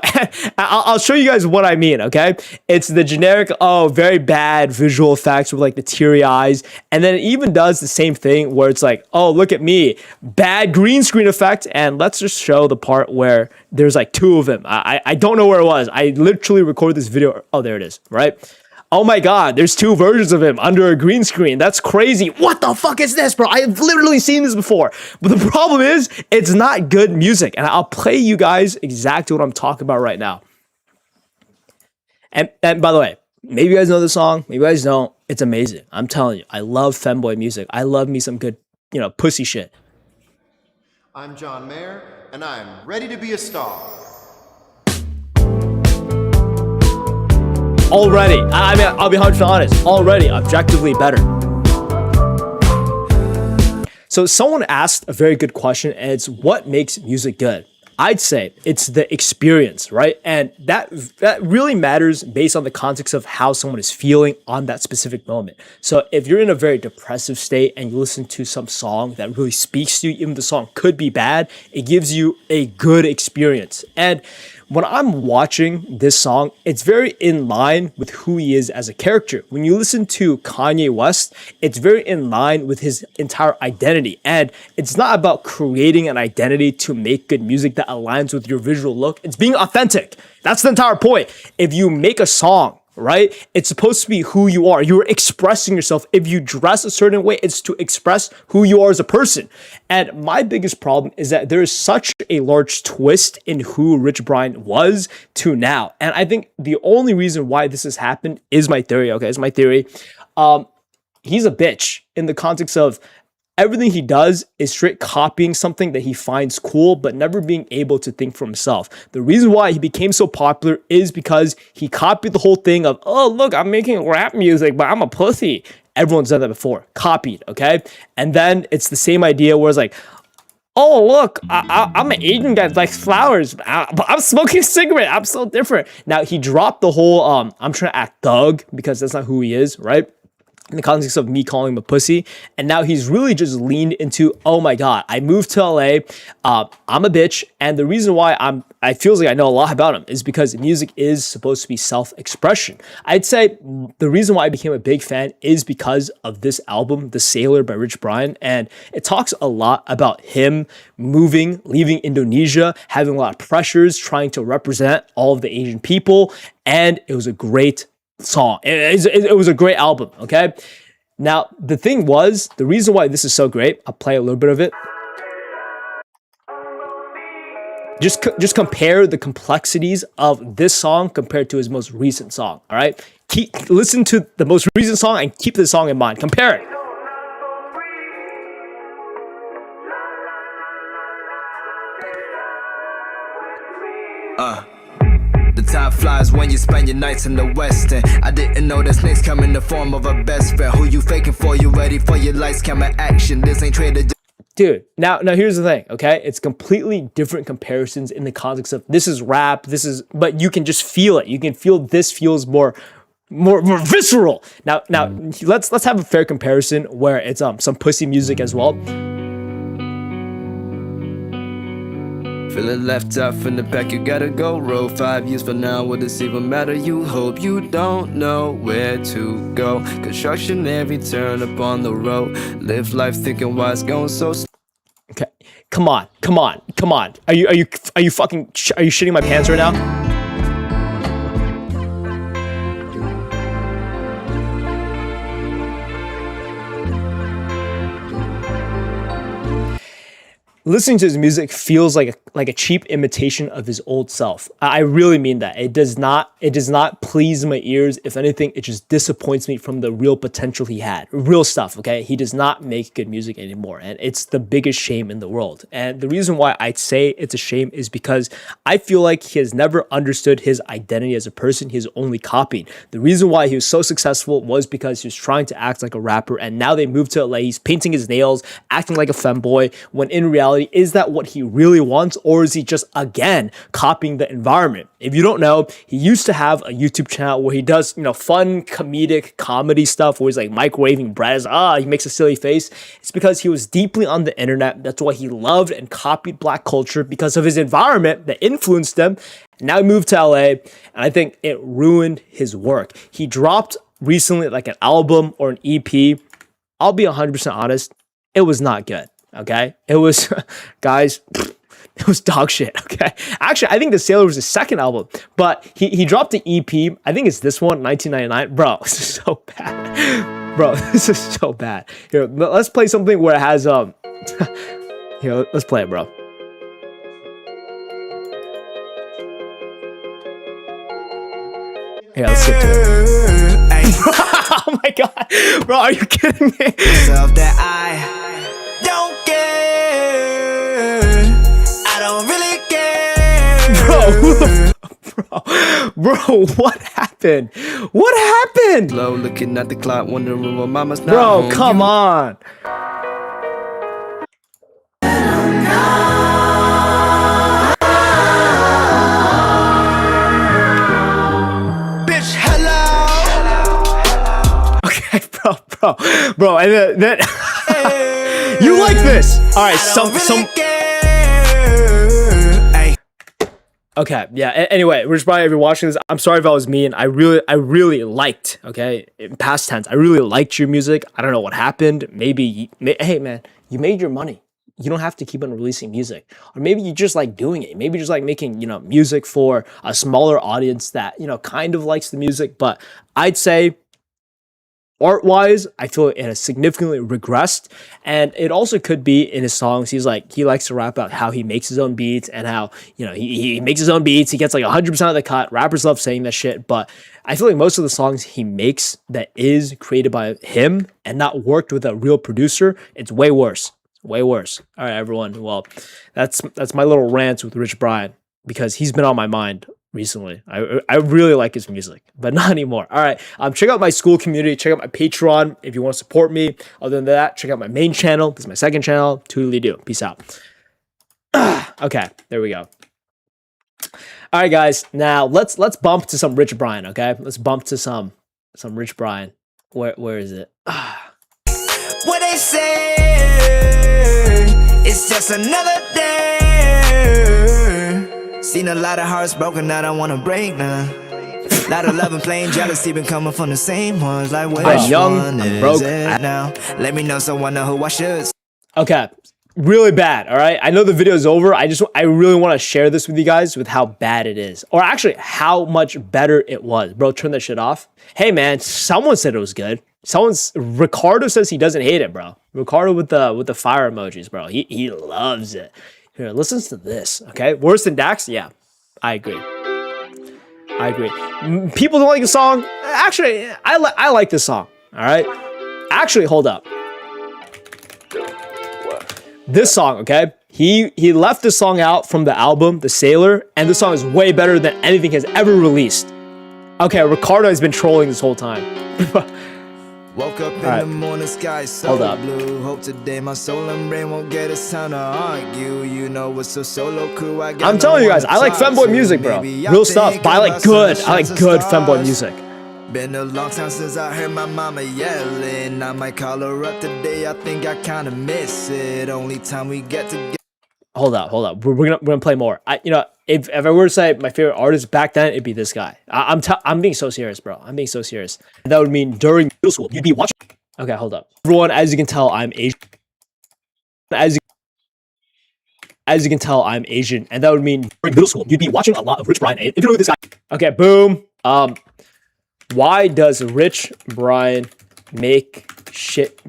I'll show you guys what I mean, okay? It's the generic, very bad visual effects with like the teary eyes. And then it even does the same thing where it's like, oh, look at me, bad green screen effect. And let's just show the part where there's like two of him. I don't know where it was. I literally recorded this video. Oh, there it is, right? Oh my God, there's two versions of him under a green screen. That's crazy. What the fuck is this, bro? I've literally seen this before. But the problem is, it's not good music. And I'll play you guys exactly what I'm talking about right now. And by the way, maybe you guys know the song, maybe you guys don't. It's amazing. I'm telling you, I love femboy music. I love me some good, pussy shit. I'm John Mayer, and I'm ready to be a star. Already, I mean, I'll be 100% honest, already objectively better. So someone asked a very good question, and it's what makes music good? I'd say it's the experience, right? And that really matters based on the context of how someone is feeling on that specific moment. So if you're in a very depressive state and you listen to some song that really speaks to you, even the song could be bad, it gives you a good experience. And when I'm watching this song, it's very in line with who he is as a character. When you listen to Kanye West, it's very in line with his entire identity. And it's not about creating an identity to make good music that aligns with your visual look. It's being authentic. That's the entire point. If you make a song, right? It's supposed to be who you are. You're expressing yourself. If you dress a certain way, it's to express who you are as a person. And my biggest problem is that there is such a large twist in who Rich Brian was to now. And I think the only reason why this has happened is my theory. Okay, it's my theory. He's a bitch in the context of everything he does is straight copying something that he finds cool, but never being able to think for himself. The reason why he became so popular is because he copied the whole thing of, oh, look, I'm making rap music, but I'm a pussy. Everyone's done that before. Copied, okay? And then it's the same idea where it's like, oh, look, I'm an Asian guy that likes flowers. I'm smoking a cigarette. I'm so different. Now, he dropped the whole, I'm trying to act thug because that's not who he is, right? In the context of me calling him a pussy. And now he's really just leaned into, oh my God, I moved to LA. I'm a bitch. And the reason why I feels like I know a lot about him is because music is supposed to be self-expression. I'd say the reason why I became a big fan is because of this album, The Sailor by Rich Brian. And it talks a lot about him moving, leaving Indonesia, having a lot of pressures, trying to represent all of the Asian people. And it was a great song. It was a great album, okay? Now, the thing was, the reason why this is so great, I'll play a little bit of it. Just compare the complexities of this song compared to his most recent song, all right? Listen to the most recent song and keep this song in mind. Compare it. The time flies when you spend your nights in the West. And I didn't know that snakes come in the form of a best friend. Who you faking for? You ready for your lights, camera, action? This ain't traded. Dude, now here's the thing, okay? It's completely different comparisons in the context of this is rap, but you can just feel it. You can feel this feels more visceral. Now let's have a fair comparison where it's some pussy music as well. Feeling left out from the back, you gotta go. Roll 5 years from now, will this even matter? You hope you don't know where to go. Construction every turn up on the road. Live life thinking why it's going so slow. Okay, come on. Are you shitting my pants right now? Listening to his music feels like a cheap imitation of his old self. I really mean that. It does not please my ears. If anything, it just disappoints me from the real potential he had. Real stuff, okay? He does not make good music anymore, and it's the biggest shame in the world. And the reason why I'd say it's a shame is because I feel like he has never understood his identity as a person. He's only copied. The reason why he was so successful was because he was trying to act like a rapper, and now they moved to LA. He's painting his nails, acting like a femboy, when in reality, is that what he really wants, or is he just, again, copying the environment? If you don't know, he used to have a YouTube channel where he does, fun comedic comedy stuff where he's like microwaving bread. He makes a silly face. It's because he was deeply on the internet. That's why he loved and copied black culture because of his environment that influenced him. Now he moved to LA, and I think it ruined his work. He dropped recently like an album or an EP. I'll be 100% honest. It was not good. Okay, it was, guys, it was dog shit. Okay, actually, I think The Sailor was his second album, but he dropped the EP. I think it's this one, 1999. Bro, this is so bad. Bro, this is so bad. Here, let's play something where it has Here, let's play it, bro. Here, let's skip to it. Oh my god, bro, are you kidding me? Self that I don't care. I don't really care. Bro, what happened? What happened? Slow looking at the clock, wondering what mama's not Bro, home. come on. Bitch, hello. Okay, bro, and then you like this? All right, some. Ay. Okay, yeah. Anyway, Rich Brian, if you're watching this, I'm sorry if I was mean. I really liked. Okay, in past tense, I really liked your music. I don't know what happened. Maybe, hey man, you made your money. You don't have to keep on releasing music, or maybe you just like doing it. Maybe you just like making music for a smaller audience that kind of likes the music. But I'd say art-wise, I feel it has significantly regressed, and it also could be in his songs. He likes to rap about how he makes his own beats and how he makes his own beats. He gets like 100% of the cut. Rappers love saying that shit, but I feel like most of the songs he makes that is created by him and not worked with a real producer, it's way worse. Way worse. All right, everyone. Well, that's my little rant with Rich Brian because he's been on my mind recently. I really like his music, but not anymore. All right. Check out my school community. Check out my Patreon if you want to support me. Other than that, check out my main channel. This is my second channel. Toodly do. Peace out. Okay, there we go. All right, guys. Now let's bump to some Rich Brian. Okay, let's bump to some Rich Brian. Where is it? What they say, it's just another day. Seen a lot of hearts broken, I don't wanna break now. Lot of love and plain jealousy been coming from the same ones. Like which one is it now? Let me know so I know who I should. Okay, really bad. All right, I know the video is over. I really want to share this with you guys with how bad it is, or actually how much better it was. Bro, turn that shit off. Hey man, someone said it was good. Ricardo says he doesn't hate it, bro. Ricardo with the fire emojis, bro. He loves it. Here, listen to this, okay? Worse than Dax? Yeah, I agree. People don't like the song. Actually, I like this song, all right? Actually, hold up. This song, okay? He left this song out from the album, The Sailor, and this song is way better than anything he's ever released. Okay, Ricardo has been trolling this whole time. Woke up in the morning, sky so blue. Hope today my soul and brain won't get us time to argue. You know what's so solo cool. I'm telling you guys, I like femboy music, bro. Real stuff, but I like good femboy music. Been a long time since I heard my mama yelling. I might call her up today. I think I kinda miss it. Only time we get together. Hold up. We're gonna play more. If I were to say my favorite artist back then, it'd be this guy. I'm being so serious, bro. I'm being so serious. That would mean during middle school, you'd be watching. Okay, hold up. Everyone, as you can tell, I'm Asian. As you can tell, I'm Asian, and that would mean during middle school, you'd be watching a lot of Rich Brian. If you know this guy. Okay, boom. Why does Rich Brian make shit?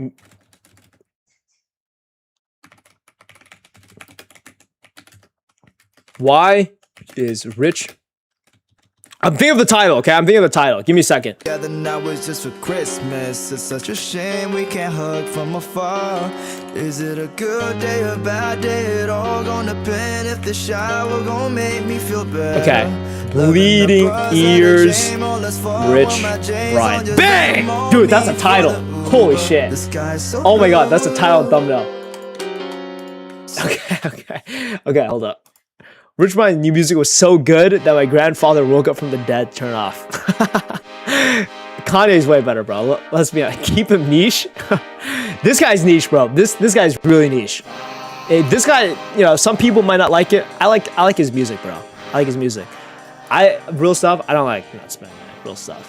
Why is Rich? I'm thinking of the title, okay? I'm thinking of the title. Give me a second. Together now it's just for Christmas. It's such a shame we can't hug from afar. Is it a good day or bad day? It all gonna depend if the shower gonna make me feel better. Okay. Bleeding Ears, Rich Brian. Bang! Dude, that's a title. Holy shit. Oh my god, that's a title and thumbnail. Okay, hold up. Rich Brian's new music was so good that my grandfather woke up from the dead. Turn off. Kanye's way better, bro. Let's be honest. Keep him niche. This guy's niche, bro. This guy's really niche. This guy, some people might not like it. I like his music, bro. I like his music. Real stuff, I don't like. Real stuff.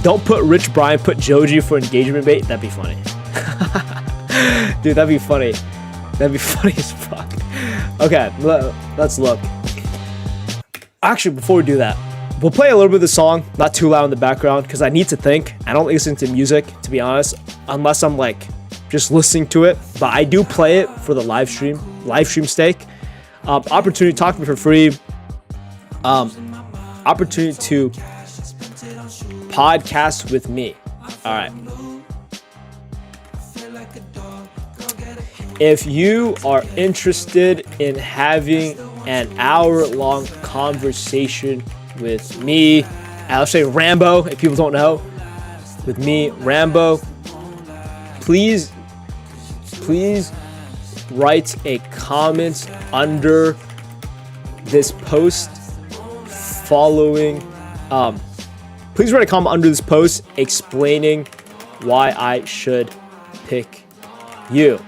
Don't put Rich Brian, put Joji for engagement bait. That'd be funny. Dude, that'd be funny. That'd be funny as fuck. Okay, let's look. Actually, before we do that, we'll play a little bit of the song, not too loud in the background, because I need to think. I don't listen to music, to be honest, unless I'm like just listening to it. But I do play it for the live stream stake. Opportunity to talk to me for free. Opportunity to podcast with me. All right. If you are interested in having an hour-long conversation with me, I'll say Rambo, if people don't know, with me, Rambo, please write a comment under this post please write a comment under this post explaining why I should pick you.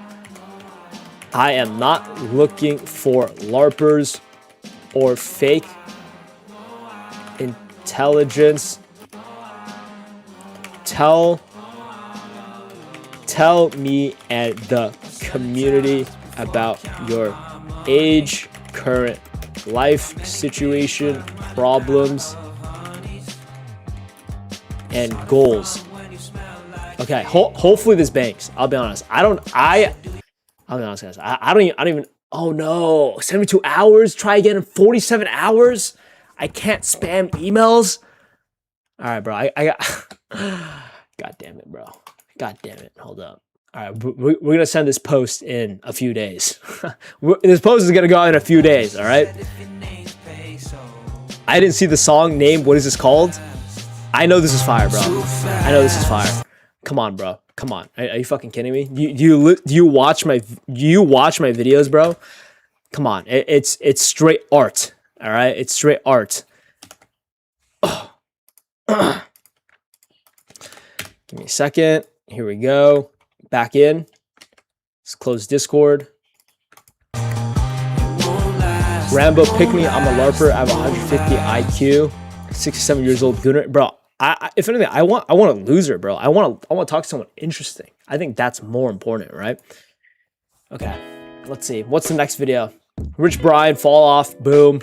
I am not looking for LARPers. or fake intelligence. Tell me and the community about your age, current life situation, problems, and goals. Okay, hopefully this banks. I'll be honest. I'll be honest, guys. I don't even. Oh no, 72 hours. Try again in 47 hours. I can't spam emails. All right, bro. I got. God damn it, bro. God damn it. Hold up. All right, we're gonna send this post in a few days. This post is gonna go out in a few days. All right. I didn't see the song name. What is this called? I know this is fire, bro. I know this is fire. Come on, bro. Come on. Are you fucking kidding me? Do you watch my videos, bro? Come on. It's straight art. All right. It's straight art. Give me a second. Here we go. Back in. Let's close Discord. Rambo, pick me. I'm a LARPer. I have 150 IQ. 67 years old. Gooner. Bro, if anything, I want a loser, bro. I want to talk to someone interesting. I think that's more important, right? Okay. Let's see. What's the next video? Rich Brian, fall off. Boom.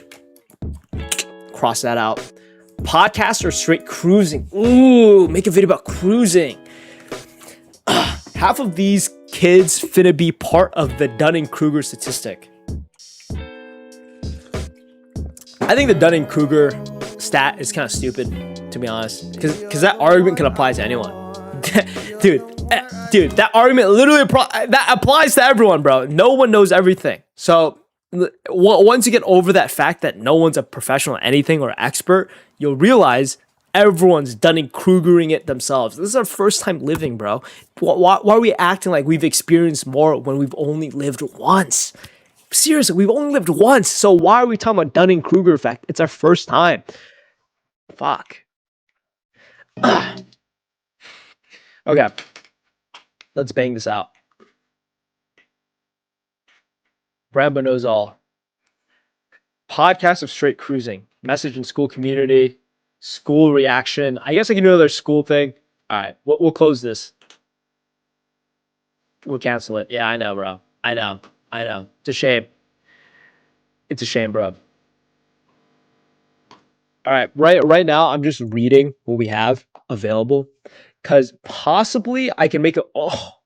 Cross that out. Podcast or straight cruising? Ooh, make a video about cruising. Half of these kids finna be part of the Dunning-Kruger statistic. I think the Dunning-Kruger stat is kind of stupid, to be honest, because that argument can apply to anyone. dude, that argument literally that applies to everyone, bro. No one knows everything. So once you get over that fact that no one's a professional at anything or expert, you'll realize everyone's Dunning-Krugering it themselves. This is our first time living, bro. Why are we acting like we've experienced more when we've only lived once? Seriously, we've only lived once. So why are we talking about Dunning-Kruger effect? It's our first time. Fuck. Okay. Let's bang this out. Rambo knows all. Podcast of straight cruising. Message in school community. School reaction. I guess I can do another school thing. All right. We'll close this. We'll cancel it. Yeah, I know, bro. I know. It's a shame. It's a shame, bro. All right. Right now, I'm just reading what we have available because possibly I can make it. Oh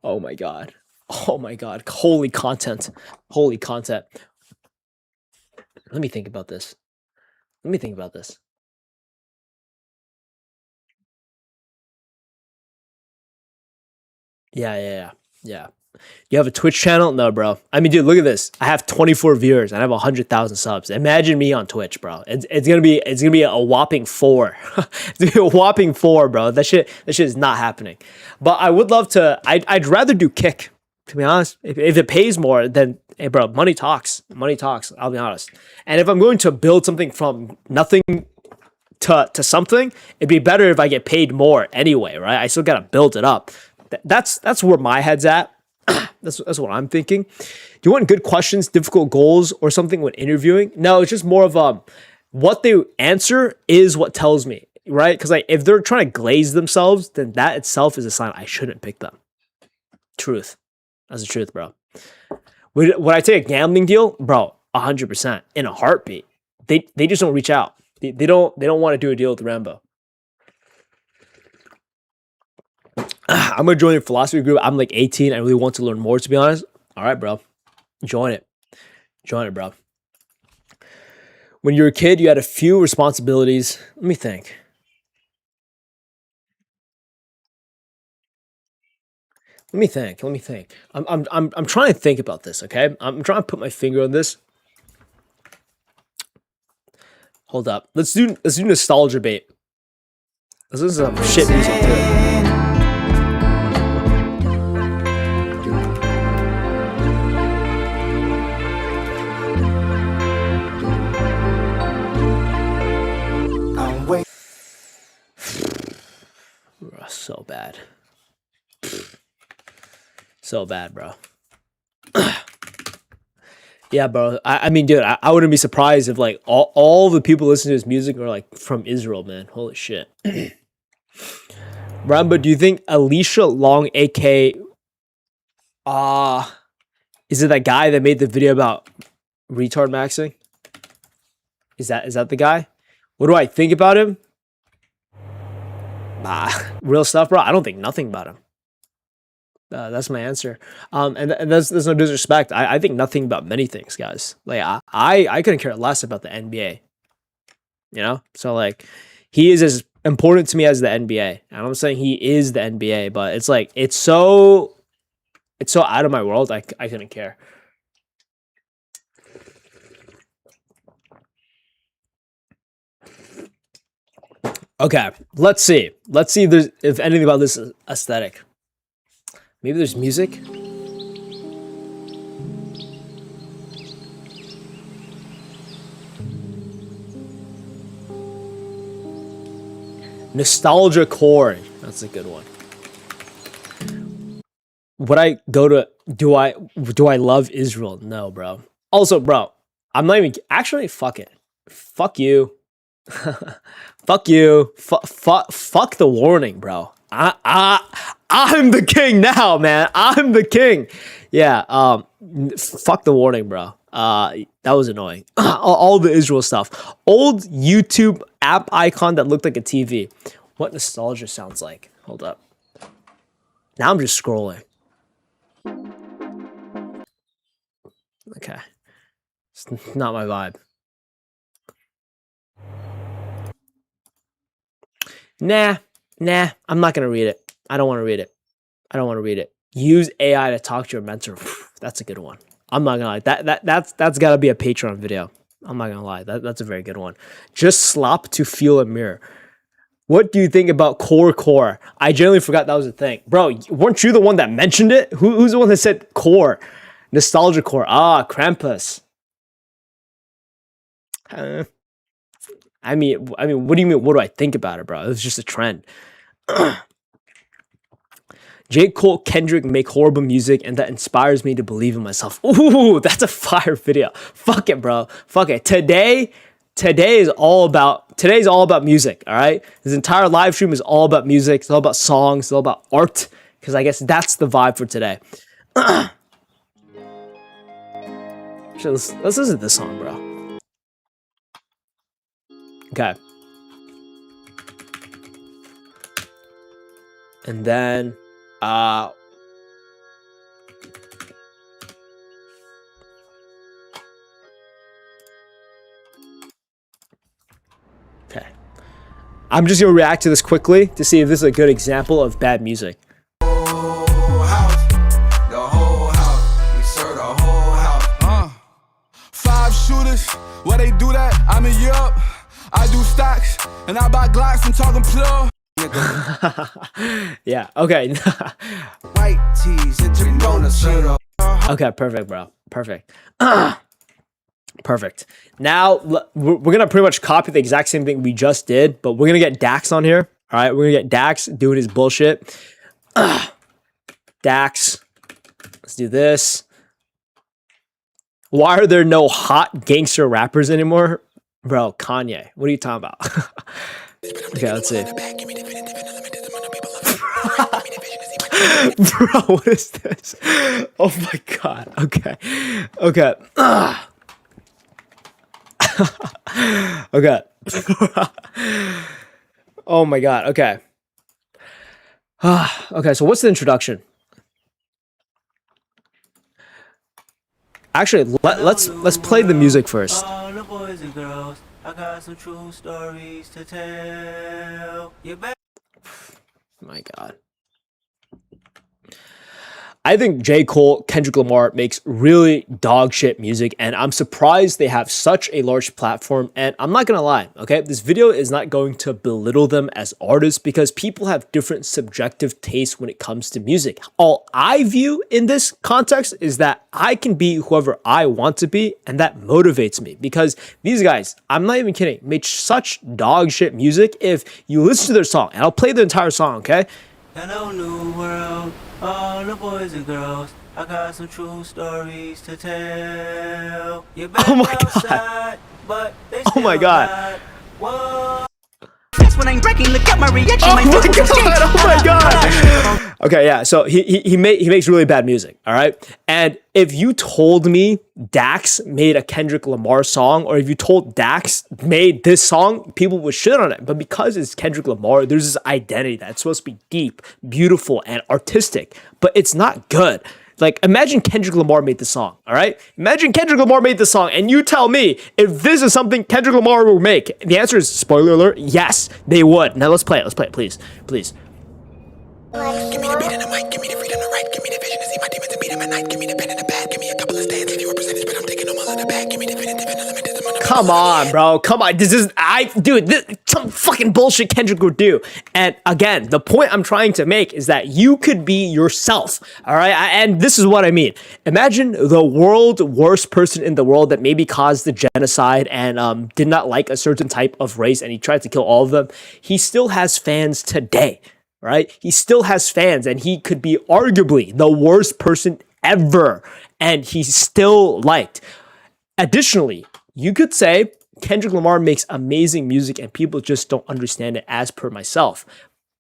my God. Oh my God. Holy content. Let me think about this. Yeah. You have a Twitch channel? No, bro. I mean, dude, look at this. I have 24 viewers and I have 100,000 subs. Imagine me on Twitch, bro. It's gonna be a whopping 4. It's gonna be a whopping 4, bro. That shit is not happening. But I would love to. I'd rather do Kick, to be honest. If it pays more, then hey, bro, money talks. I'll be honest. And if I'm going to build something from nothing to something, it'd be better if I get paid more anyway, right? I still gotta build it up. That's where my head's at. That's what I'm thinking. Do you want good questions, difficult goals, or something when interviewing? No, it's just more of what they answer is what tells me, right? Because like if they're trying to glaze themselves, then that itself is a sign I shouldn't pick them. Truth. That's the truth, bro. Would I take a gambling deal, bro? 100% in a heartbeat. They just don't reach out. They don't want to do a deal with Rambo. I'm gonna join your philosophy group. I'm like 18. I really want to learn more, to be honest. All right, bro. Join it, bro. When you were a kid, you had a few responsibilities. Let me think. I'm trying to think about this. Okay, I'm trying to put my finger on this. Hold up. Let's do nostalgia bait. This is some shit music too. So bad, bro. Yeah, bro. I mean, dude, I wouldn't be surprised if like all the people listening to his music are like from Israel, man. Holy shit. Rambo, do you think Alicia Long, AK, is it that guy that made the video about retard maxing? Is that the guy? What do I think about him? Real stuff, bro. I don't think nothing about him. That's my answer. And there's no disrespect. I think nothing about many things, guys. Like I couldn't care less about the NBA. You know? So like he is as important to me as the NBA. And I'm saying he is the NBA, but it's like it's so out of my world. I couldn't care. Okay, let's see. Let's see if anything about this aesthetic. Maybe there's music. Nostalgia core. That's a good one. Would I go to do I love Israel? No, bro. Also, bro, I'm not even actually fuck it. Fuck you. Fuck you. Fuck the warning, bro. I'm the king now, man. I'm the king. Yeah. Fuck the warning, bro. That was annoying. All the Israel stuff. Old YouTube app icon that looked like a TV. What nostalgia sounds like. Hold up. Now I'm just scrolling. Okay. It's not my vibe. Nah, I'm not gonna read it. I don't want to read it. Use AI to talk to your mentor. That's a good one. I'm not gonna lie. That's gotta be a Patreon video. I'm not gonna lie. That's a very good one. Just slop to feel a mirror. What do you think about core? I generally forgot that was a thing. Bro, weren't you the one that mentioned it? Who's the one that said core? Nostalgia core. Krampus. I mean, what do you mean? What do I think about it, bro? It was just a trend. J. Cole, Kendrick make horrible music, and that inspires me to believe in myself. Ooh, that's a fire video. Fuck it, bro. Fuck it. Today is all about music. All right, this entire live stream is all about music. It's all about songs. It's all about art. Because I guess that's the vibe for today. Actually, let's listen to this song, bro. Okay. And then okay. I'm just gonna react to this quickly to see if this is a good example of bad music. The whole house, we serve the whole house. 5 shooters, where they do that? I'm in Europe. I do stocks, and I buy Glocks and talking plug. Yeah, okay. White tees, Okay, perfect, bro. Perfect. Perfect. Now, we're going to pretty much copy the exact same thing we just did, but we're going to get Dax on here. All right, we're going to get Dax doing his bullshit. Dax, let's do this. Why are there no hot gangster rappers anymore? Bro, Kanye. What are you talking about? Okay, let's see. Bro, what is this? Oh my god. Okay. Okay. Oh my god. Okay. Okay, so what's the introduction? Actually, let's play the music first. All the boys and girls, I got some true stories to tell. My god. I think J. Cole, Kendrick Lamar makes really dog shit music, and I'm surprised they have such a large platform. And I'm not gonna lie, okay? This video is not going to belittle them as artists because people have different subjective tastes when it comes to music. All I view in this context is that I can be whoever I want to be, and that motivates me because these guys, I'm not even kidding, make such dog shit music. If you listen to their song, and I'll play the entire song, okay? Hello, new world, all the boys and girls. I got some true stories to tell. You Oh my God. But they Oh my God. when I'm breaking, look at my reaction. Oh my God. Oh my God. Okay, yeah. So he makes really bad music. All right. And if you told me Dax made a Kendrick Lamar song, or if you told Dax made this song, people would shit on it. But because it's Kendrick Lamar, there's this identity that's supposed to be deep, beautiful, and artistic, but it's not good. Like, imagine Kendrick Lamar made the song, all right? Imagine Kendrick Lamar made the song, and you tell me if this is something Kendrick Lamar will make. The answer is, spoiler alert, yes, they would. Now let's play it. Let's play it, please. Please. Give me the beat and the mic, give me the freedom to write, give me the vision to see my demons and beat them at night, give me the pen and the pad, give me a couple of stands, give you a percentage, but I'm taking them all in the bag, give me definitive and unlimited. Come on, bro. Come on. This some fucking bullshit Kendrick would do. And again, the point I'm trying to make is that you could be yourself. All right. And this is what I mean. Imagine the worst person in the world that maybe caused the genocide and did not like a certain type of race, and he tried to kill all of them. He still has fans today, right? He still has fans, and he could be arguably the worst person ever, and he's still liked. Additionally, you could say Kendrick Lamar makes amazing music and people just don't understand it, as per myself.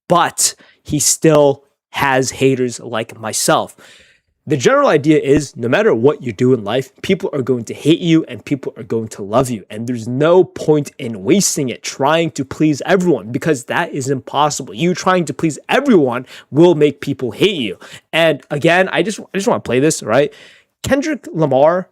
But he still has haters like myself. The general idea is no matter what you do in life, people are going to hate you and people are going to love you. And there's no point in wasting it trying to please everyone, because that is impossible. You trying to please everyone will make people hate you. And again, I just want to play this, right? Kendrick Lamar.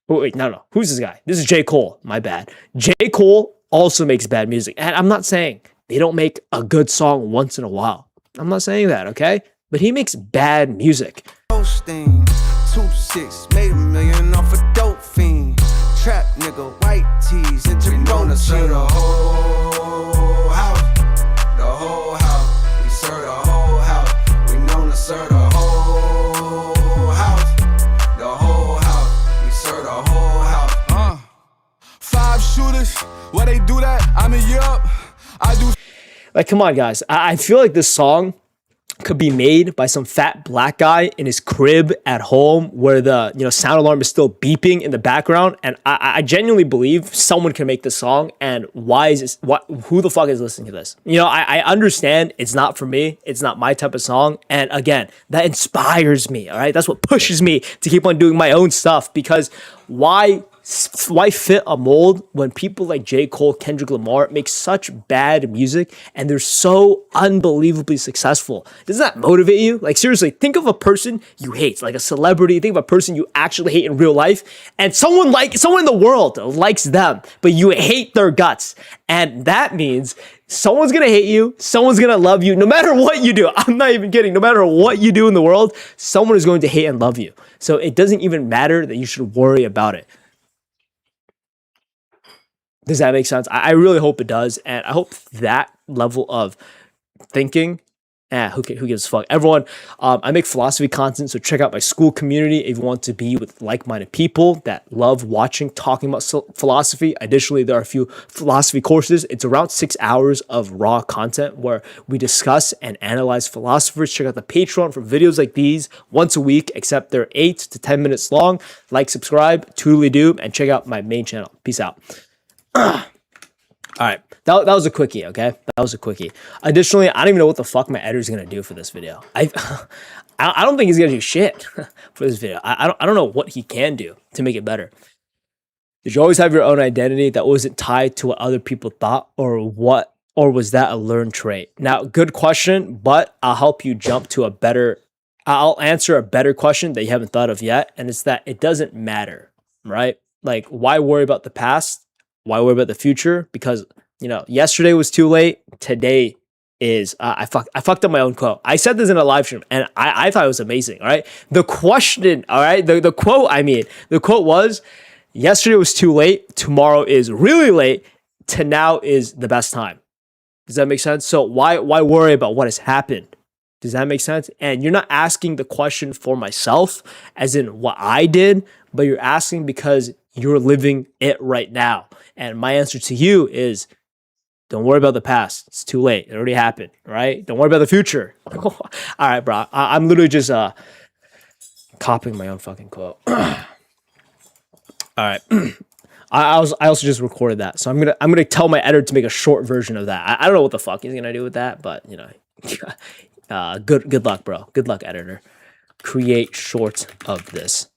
Oh, wait, no. Who's this guy? This is J. Cole. My bad. J. Cole also makes bad music. And I'm not saying they don't make a good song once in a while. I'm not saying that, okay? But he makes bad music. 2-6, made $1 million off a dope fiend. Trap nigga, white tees, into Rona, serve the whole house. The whole house. We serve the whole house. We known to serve the whole house. The whole house. We serve the whole house. 5 shooters, where they do that? I'm in Europe. I do. Like, come on, guys. I feel like this song could be made by some fat black guy in his crib at home where the sound alarm is still beeping in the background, and I genuinely believe someone can make this song. And who the fuck is listening to this? I understand it's not for me, it's not my type of song, and again, that inspires me. All right, that's what pushes me to keep on doing my own stuff, because why fit a mold when people like J. Cole, Kendrick Lamar make such bad music and they're so unbelievably successful? Doesn't that motivate you? Like, seriously, think of a person you hate, like a celebrity. Think of a person you actually hate in real life, and someone in the world likes them, but you hate their guts. And that means someone's gonna hate you, someone's gonna love you, no matter what you do. I'm not even kidding. No matter what you do in the world, someone is going to hate and love you. So it doesn't even matter that you should worry about it. Does that make sense? I really hope it does. And I hope that level of thinking, who gives a fuck? Everyone, I make philosophy content, so check out my school community if you want to be with like-minded people that love talking about philosophy. Additionally, there are a few philosophy courses. It's around 6 hours of raw content where we discuss and analyze philosophers. Check out the Patreon for videos like these once a week, except they're 8 to 10 minutes long. Like, subscribe, toodly-doo, and check out my main channel. Peace out. All right, that was a quickie, okay? That was a quickie. Additionally, I don't even know what the fuck my editor's gonna do for this video. I don't think he's gonna do shit for this video. I don't know what he can do to make it better. Did you always have your own identity that wasn't tied to what other people thought, or was that a learned trait? Now, good question, but I'll help you jump to I'll answer a better question that you haven't thought of yet, and it's that it doesn't matter, right? Like, why worry about the past? Why worry about the future? Because, yesterday was too late. Today is, I fucked up my own quote. I said this in a live stream and I thought it was amazing. All right. The question, all right. The quote was, yesterday was too late. Tomorrow is really late. To now is the best time. Does that make sense? So why worry about what has happened? Does that make sense? And you're not asking the question for myself, as in what I did, but you're asking because you're living it right now. And my answer to you is, don't worry about the past. It's too late. It already happened, right? Don't worry about the future. All right, bro. I'm literally just copying my own fucking quote. All right. I also just recorded that, so I'm gonna tell my editor to make a short version of that. I don't know what the fuck he's gonna do with that, but you know, good luck, bro. Good luck, editor. Create short of this.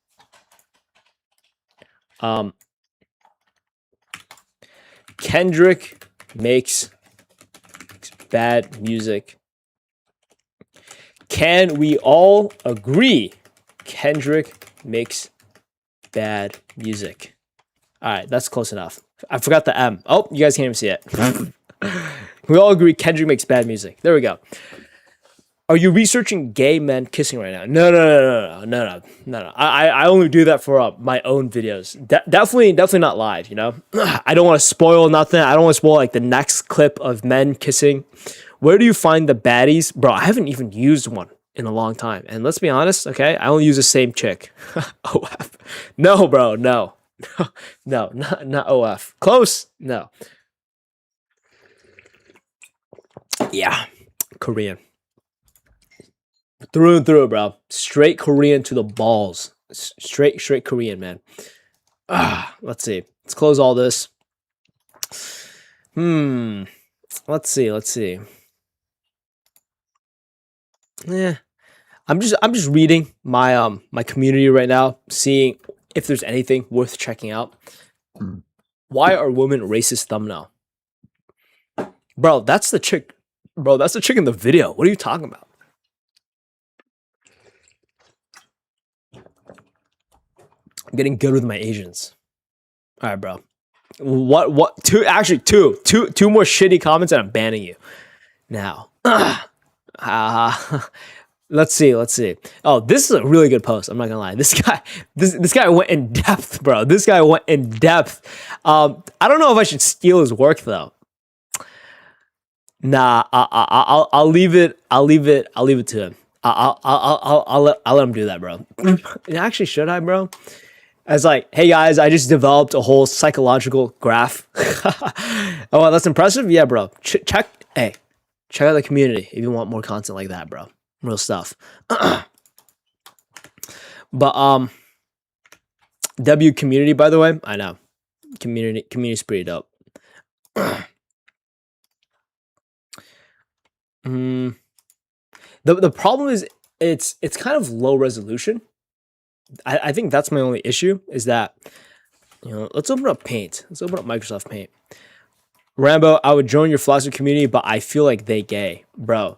Kendrick makes bad music. Can we all agree Kendrick makes bad music? All right, that's close enough. I forgot the M. Oh, you guys can't even see it. We all agree Kendrick makes bad music. There we go. Are you researching gay men kissing right now? No. I only do that for my own videos. Definitely not live, you know? I don't want to spoil nothing. I don't want to spoil like the next clip of men kissing. Where do you find the baddies? Bro, I haven't even used one in a long time. And let's be honest, okay? I only use the same chick. OF. No, bro, no. No, not OF. Close? No. Yeah, Korean. Through and through, bro. Straight Korean to the balls. Straight Korean, man. Let's see. Let's close all this. Let's see. Yeah. I'm just reading my my community right now, seeing if there's anything worth checking out. Why are women racist thumbnail? Bro, that's the chick. Bro, that's the chick in the video. What are you talking about? I'm getting good with my Asians. All right, bro. What? Two more shitty comments and I'm banning you. Now. Let's see. Oh, this is a really good post. I'm not gonna lie. This guy went in depth, bro. This guy went in depth. I don't know if I should steal his work though. Nah, I'll leave it to him. I'll let him do that, bro. Actually, should I, bro? As like, hey guys, I just developed a whole psychological graph. Oh, that's impressive. Yeah, bro. Check out the community if you want more content like that, bro. Real stuff. But W community, by the way, I know community's pretty dope. The problem is it's kind of low resolution. I think that's my only issue is that, you know, let's open up Paint. Let's open up Microsoft Paint. Rambo, I would join your philosophy community, but I feel like they gay, bro.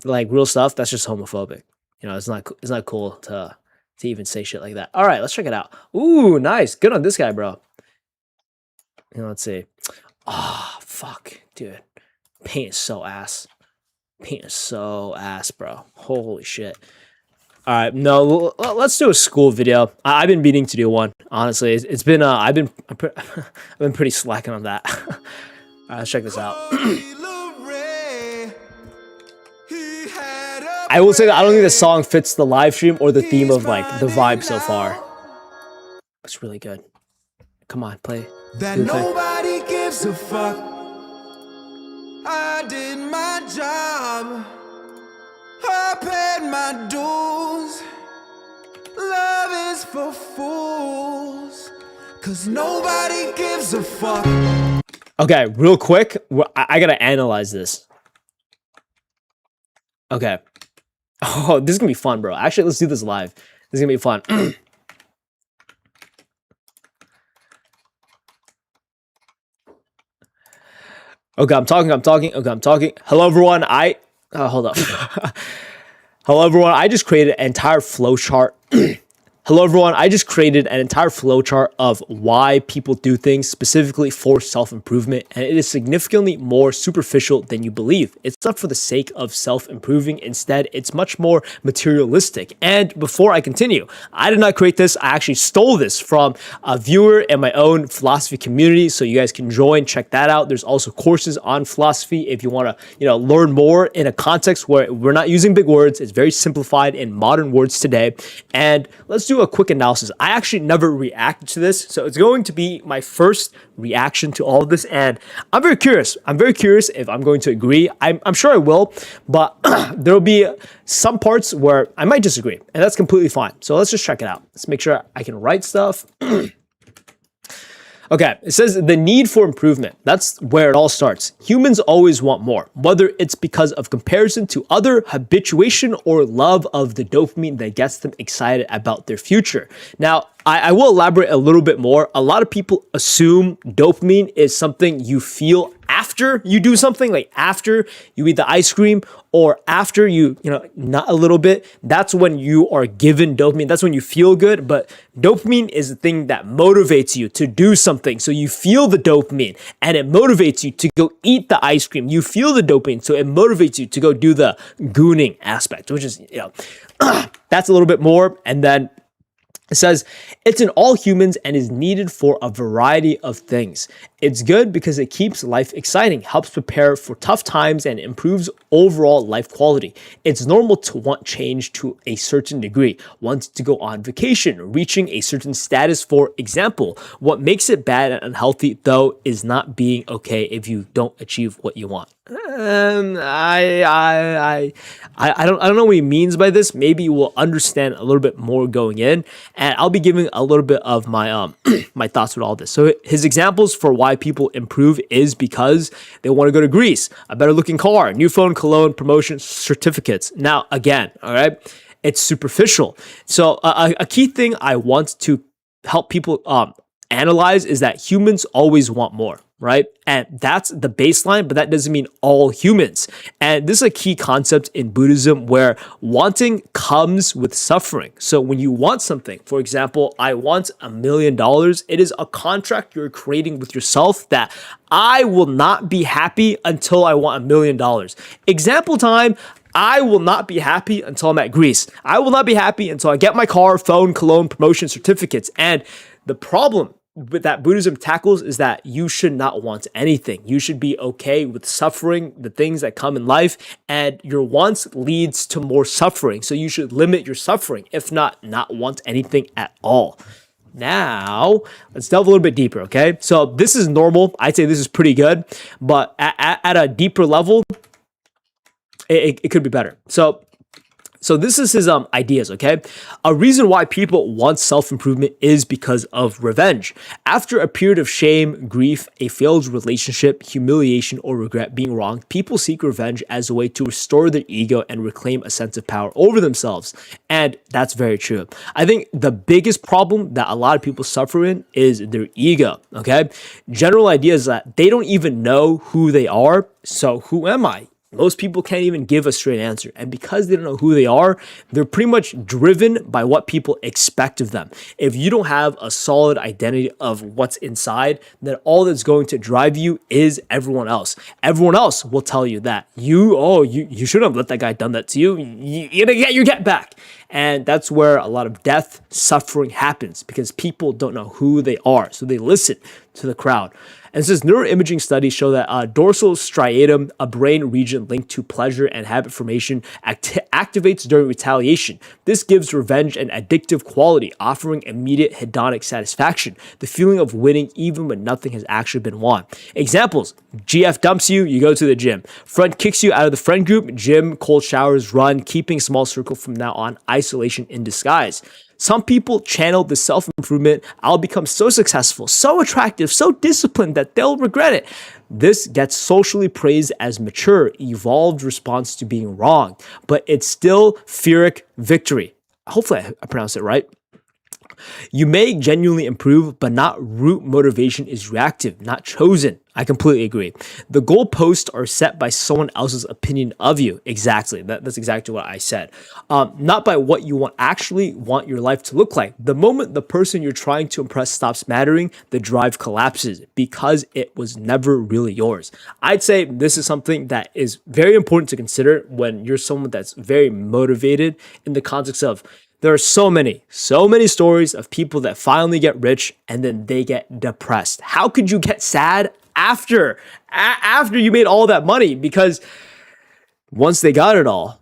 Like real stuff, that's just homophobic. You know, it's not cool to even say shit like that. All right, let's check it out. Ooh, nice. Good on this guy, bro. You know, let's see. Ah, fuck, dude. Paint is so ass. Paint is so ass, bro. Holy shit. All right, no, let's do a school video. I've been meaning to do one. Honestly, it's been I've been pretty slacking on that. All right, let's check this out. I will say that I don't think the song fits the live stream or the theme of like the vibe so far. It's really good. Come on, play. That nobody gives a fuck. I did my job. I paid my dues. Love is for fools. Cause nobody gives a fuck. Okay, real quick. I gotta analyze this. Okay. Oh, this is gonna be fun, bro. Actually, let's do this live. This is gonna be fun. Okay, I'm talking. Okay, I'm talking. Hello, everyone. Hold up. Hello, everyone. I just created an entire flowchart. Hello, everyone. I just created an entire flowchart of why people do things specifically for self-improvement, and it is significantly more superficial than you believe. It's not for the sake of self-improving. Instead, it's much more materialistic. And before I continue, I did not create this. I actually stole this from a viewer in my own philosophy community, so you guys can join, check that out. There's also courses on philosophy if you want to, learn more in a context where we're not using big words. It's very simplified in modern words today. And let's do do a quick analysis. I actually never reacted to this, so it's going to be my first reaction to all of this, and I'm very curious. I'm very curious if I'm going to agree. I'm sure I will, but there'll be some parts where I might disagree, and that's completely fine. So let's just check it out. Let's make sure I can write stuff. Okay, it says the need for improvement. That's where it all starts. Humans always want more, whether it's because of comparison to other, habituation, or love of the dopamine that gets them excited about their future. Now, I will elaborate a little bit more. A lot of people assume dopamine is something you feel after you do something, like after you eat the ice cream or after you nut a little bit. That's when you are given dopamine. That's when you feel good. But dopamine is the thing that motivates you to do something. So you feel the dopamine and it motivates you to go eat the ice cream. You feel the dopamine, so it motivates you to go do the gooning aspect, which is, that's a little bit more. And then it says, it's in all humans and is needed for a variety of things. It's good because it keeps life exciting, helps prepare for tough times, and improves overall life quality. It's normal to want change to a certain degree, want to go on vacation, reaching a certain status, for example. What makes it bad and unhealthy, though, is not being okay if you don't achieve what you want. I don't know what he means by this. Maybe you will understand a little bit more going in, and I'll be giving a little bit of my my thoughts with all this. So his examples for why people improve is because they want to go to Greece, a better looking car, new phone, cologne, promotion, certificates. Now, again, all right, it's superficial. So a key thing I want to help people analyze is that humans always want more, right? And that's the baseline, but that doesn't mean all humans. And this is a key concept in Buddhism where wanting comes with suffering. So when you want something, for example, I want $1 million, it is a contract you're creating with yourself that I will not be happy until I want $1 million. Example time, I will not be happy until I'm at Greece. I will not be happy until I get my car, phone, cologne, promotion, certificates. And the problem that Buddhism tackles is that you should not want anything. You should be okay with suffering, the things that come in life, and your wants leads to more suffering. So you should limit your suffering, if not want anything at all. Now, let's delve a little bit deeper, okay? So this is normal. I'd say this is pretty good, but at a deeper level, it could be better. So this is his ideas, okay? A reason why people want self-improvement is because of revenge. After a period of shame, grief, a failed relationship, humiliation, or regret being wrong, people seek revenge as a way to restore their ego and reclaim a sense of power over themselves. And that's very true. I think the biggest problem that a lot of people suffer in is their ego, okay? General idea is that they don't even know who they are. So who am I? Most people can't even give a straight answer. And because they don't know who they are, they're pretty much driven by what people expect of them. If you don't have a solid identity of what's inside, then all that's going to drive you is everyone else. Everyone else will tell you that you shouldn't have let that guy done that to you. You're gonna get your get back. And that's where a lot of death, suffering happens because people don't know who they are. So they listen to the crowd. And it says neuroimaging studies show that dorsal striatum, a brain region linked to pleasure and habit formation, activates during retaliation. This gives revenge an addictive quality, offering immediate hedonic satisfaction, the feeling of winning even when nothing has actually been won. Examples: GF dumps you, you go to the gym. Friend kicks you out of the friend group, gym, cold showers, run, keeping small circle from now on, isolation in disguise. Some people channel the self-improvement, I'll become so successful, so attractive, so disciplined that they'll regret it. This gets socially praised as mature, evolved response to being wrong, but it's still Pyrrhic victory. Hopefully I pronounced it right. You may genuinely improve, but not root motivation is reactive, not chosen. I completely agree. The goalposts are set by someone else's opinion of you. Exactly. That's exactly what I said. Not by what you actually want your life to look like. The moment the person you're trying to impress stops mattering, the drive collapses because it was never really yours. I'd say this is something that is very important to consider when you're someone that's very motivated in the context of there are so many stories of people that finally get rich and then they get depressed. How could you get sad after you made all that money? Because once they got it all,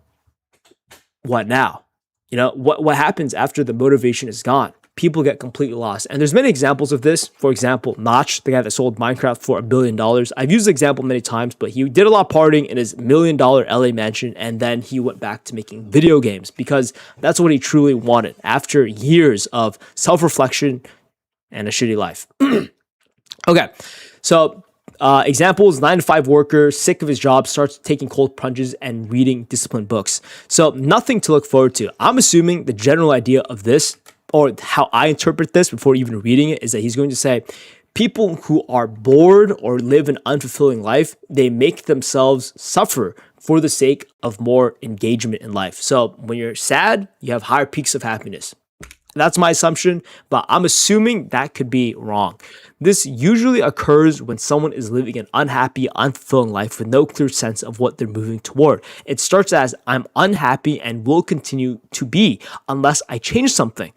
what now? What happens after the motivation is gone? People get completely lost. And there's many examples of this. For example, Notch, the guy that sold Minecraft for $1 billion. I've used the example many times, but he did a lot of partying in his $1 million LA mansion, and then he went back to making video games because that's what he truly wanted after years of self-reflection and a shitty life. Okay, so examples: 9-to-5 worker, sick of his job, starts taking cold plunges and reading disciplined books. So nothing to look forward to. I'm assuming the general idea of this, or how I interpret this before even reading it, is that he's going to say people who are bored or live an unfulfilling life, they make themselves suffer for the sake of more engagement in life. So when you're sad, you have higher peaks of happiness. That's my assumption, but I'm assuming that could be wrong. This usually occurs when someone is living an unhappy, unfulfilling life with no clear sense of what they're moving toward. It starts as, I'm unhappy and will continue to be unless I change something.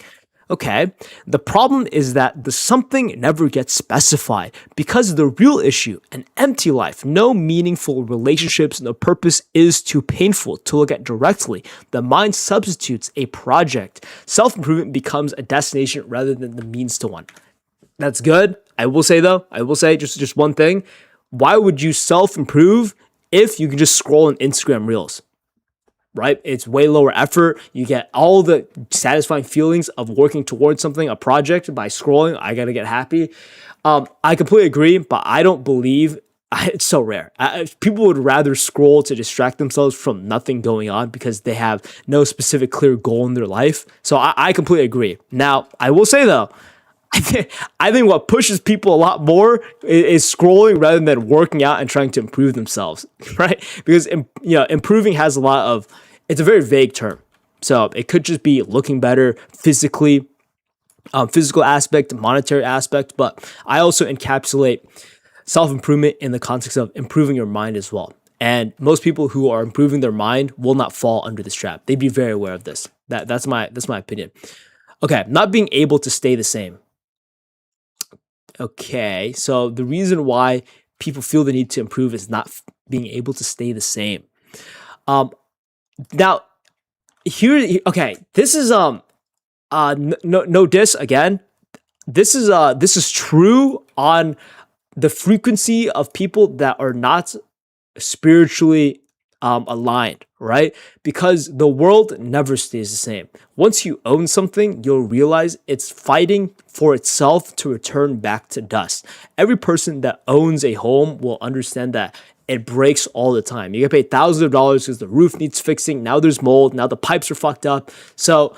Okay, the problem is that the something never gets specified because the real issue, an empty life, no meaningful relationships, no purpose, is too painful to look at directly. The mind substitutes a project. Self-improvement becomes a destination rather than the means to one. That's good. I will say just one thing. Why would you self-improve if you can just scroll on Instagram Reels? Right? It's way lower effort. You get all the satisfying feelings of working towards something, a project, by scrolling. I got to get happy. I completely agree, but I don't believe it's so rare. People would rather scroll to distract themselves from nothing going on because they have no specific clear goal in their life. So I completely agree. Now, I will say though, I think what pushes people a lot more is scrolling rather than working out and trying to improve themselves, right? Because improving has a lot of, it's a very vague term. So it could just be looking better physically, physical aspect, monetary aspect, but I also encapsulate self-improvement in the context of improving your mind as well. And most people who are improving their mind will not fall under this trap. They'd be very aware of this. That's my opinion. Okay, not being able to stay the same. Okay, so the reason why people feel the need to improve is not being able to stay the same. Now, this is no diss again. This is true on the frequency of people that are not spiritually aligned, right? Because the world never stays the same. Once you own something, you'll realize it's fighting for itself to return back to dust. Every person that owns a home will understand that it breaks all the time. You get paid thousands of dollars because the roof needs fixing. Now there's mold. Now the pipes are fucked up. So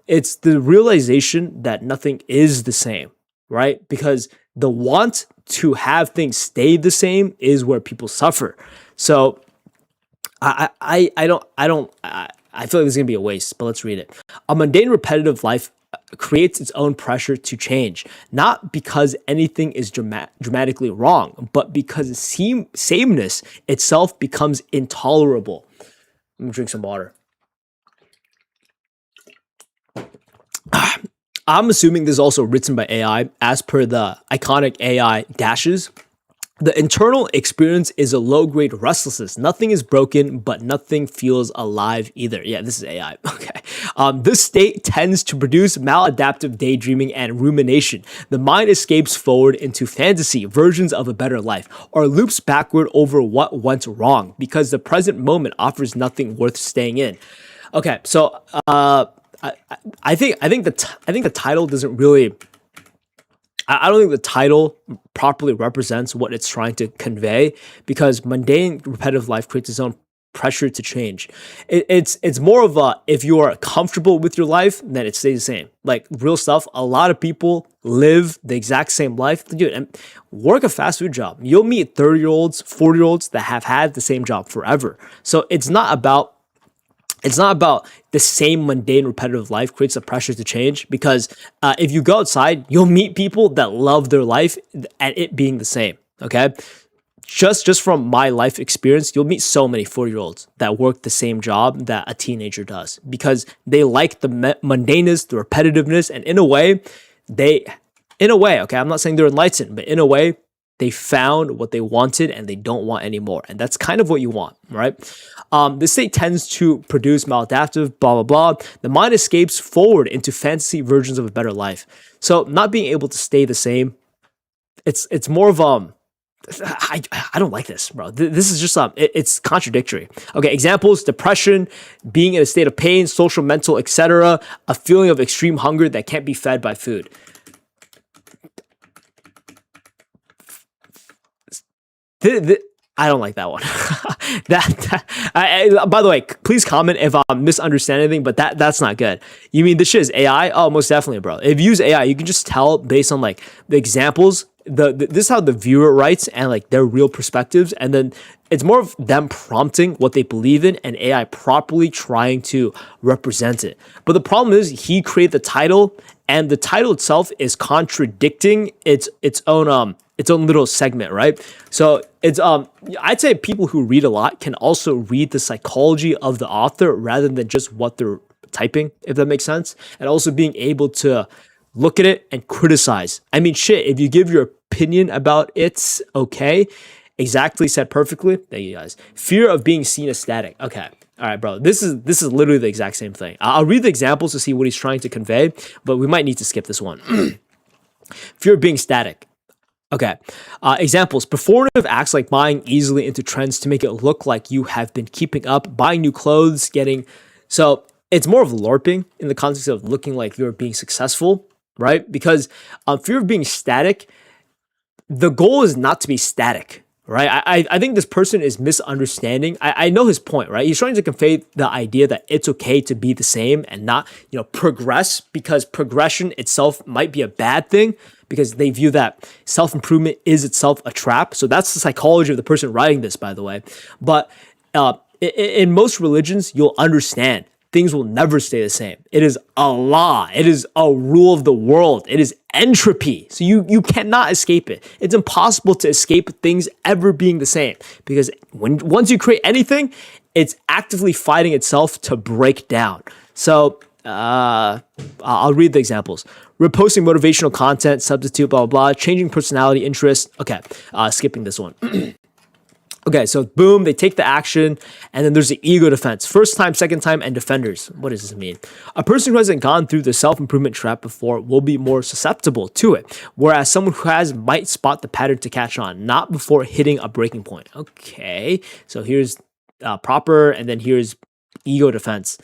it's the realization that nothing is the same, right? Because the want to have things stay the same is where people suffer. So I feel like this is gonna be a waste, but let's read it. A mundane, repetitive life creates its own pressure to change, not because anything is dramatically wrong, but because sameness itself becomes intolerable. I'm gonna drink some water. I'm assuming this is also written by AI, as per the iconic AI dashes. The internal experience is a low-grade restlessness. Nothing is broken, but nothing feels alive either. Yeah, this is AI. Okay. This state tends to produce maladaptive daydreaming and rumination. The mind escapes forward into fantasy, versions of a better life, or loops backward over what went wrong, because the present moment offers nothing worth staying in. Okay, so I think the title doesn't really. I don't think the title properly represents what it's trying to convey, because mundane, repetitive life creates its own pressure to change. It's more of a, if you are comfortable with your life, then it stays the same. Like real stuff, a lot of people live the exact same life. Dude, and work a fast food job. You'll meet 30-year-olds, 40-year-olds that have had the same job forever. So it's not about the same mundane, repetitive life creates a pressure to change, because if you go outside, you'll meet people that love their life and it being the same, okay? Just from my life experience, you'll meet so many 40-year-olds that work the same job that a teenager does, because they like the mundaneness, the repetitiveness, and in a way, okay, I'm not saying they're enlightened, but in a way, They found what they wanted and they don't want anymore. And that's kind of what you want, right? This state tends to produce maladaptive, blah, blah, blah. The mind escapes forward into fantasy versions of a better life. So not being able to stay the same, it's more of, I don't like this, bro. This is just, it's contradictory. Okay, examples: depression, being in a state of pain, social, mental, etc., a feeling of extreme hunger that can't be fed by food. I don't like that one. By the way, please comment if I'm misunderstanding anything, but that's not good. You mean this shit is AI? Oh, most definitely, bro. If you use AI, you can just tell based on like the examples. This is how the viewer writes and like their real perspectives, and then it's more of them prompting what they believe in and AI properly trying to represent it. But the problem is he created the title, and the title itself is contradicting its own little segment, right? So it's I'd say people who read a lot can also read the psychology of the author rather than just what they're typing, if that makes sense, and also being able to look at it and criticize. I mean, shit, if you give your opinion about it, okay, exactly said perfectly. Thank you guys. Fear of being seen as static. Okay. All right, bro. This is literally the exact same thing. I'll read the examples to see what he's trying to convey, but we might need to skip this one. Fear of being static. Okay. Examples: performative acts like buying easily into trends to make it look like you have been keeping up, buying new clothes, so it's more of LARPing in the context of looking like you're being successful, right? Because fear of being static, the goal is not to be static, right? I think this person is misunderstanding. I know his point, right? He's trying to convey the idea that it's okay to be the same and not, progress, because progression itself might be a bad thing, because they view that self-improvement is itself a trap. So that's the psychology of the person writing this, by the way. But in most religions, you'll understand things will never stay the same. It is a law. It is a rule of the world. It is entropy. So you cannot escape it. It's impossible to escape things ever being the same, because once you create anything, it's actively fighting itself to break down. So I'll read the examples. Reposting motivational content, substitute, blah, blah, blah, changing personality, interest. Okay, skipping this one. Okay, so boom, they take the action, and then there's the ego defense. First time, second time, and defenders. What does this mean? A person who hasn't gone through the self-improvement trap before will be more susceptible to it, whereas someone who has might spot the pattern to catch on, not before hitting a breaking point. Okay, so here's proper, and then here's ego defense.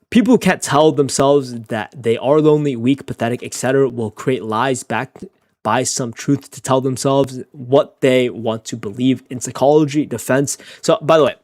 People who can't tell themselves that they are lonely, weak, pathetic, etc. will create lies backed by some truth to tell themselves what they want to believe in psychology, defense. So, by the way,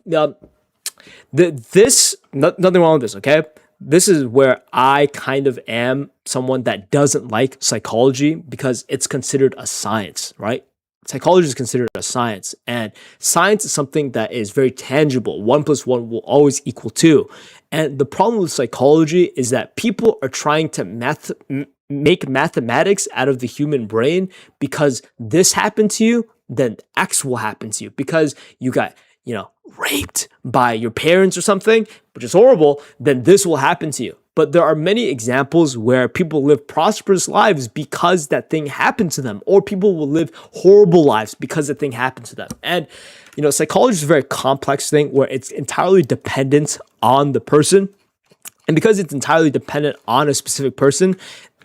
nothing wrong with this, okay? This is where I kind of am someone that doesn't like psychology because it's considered a science, right? Psychology is considered a science, and science is something that is very tangible. 1 + 1 will always equal 2. And the problem with psychology is that people are trying to make mathematics out of the human brain, because this happened to you, then X will happen to you. Because you got, raped by your parents or something, which is horrible, then this will happen to you. But there are many examples where people live prosperous lives because that thing happened to them, or people will live horrible lives because that thing happened to them. And, psychology is a very complex thing where it's entirely dependent on the person. And because it's entirely dependent on a specific person,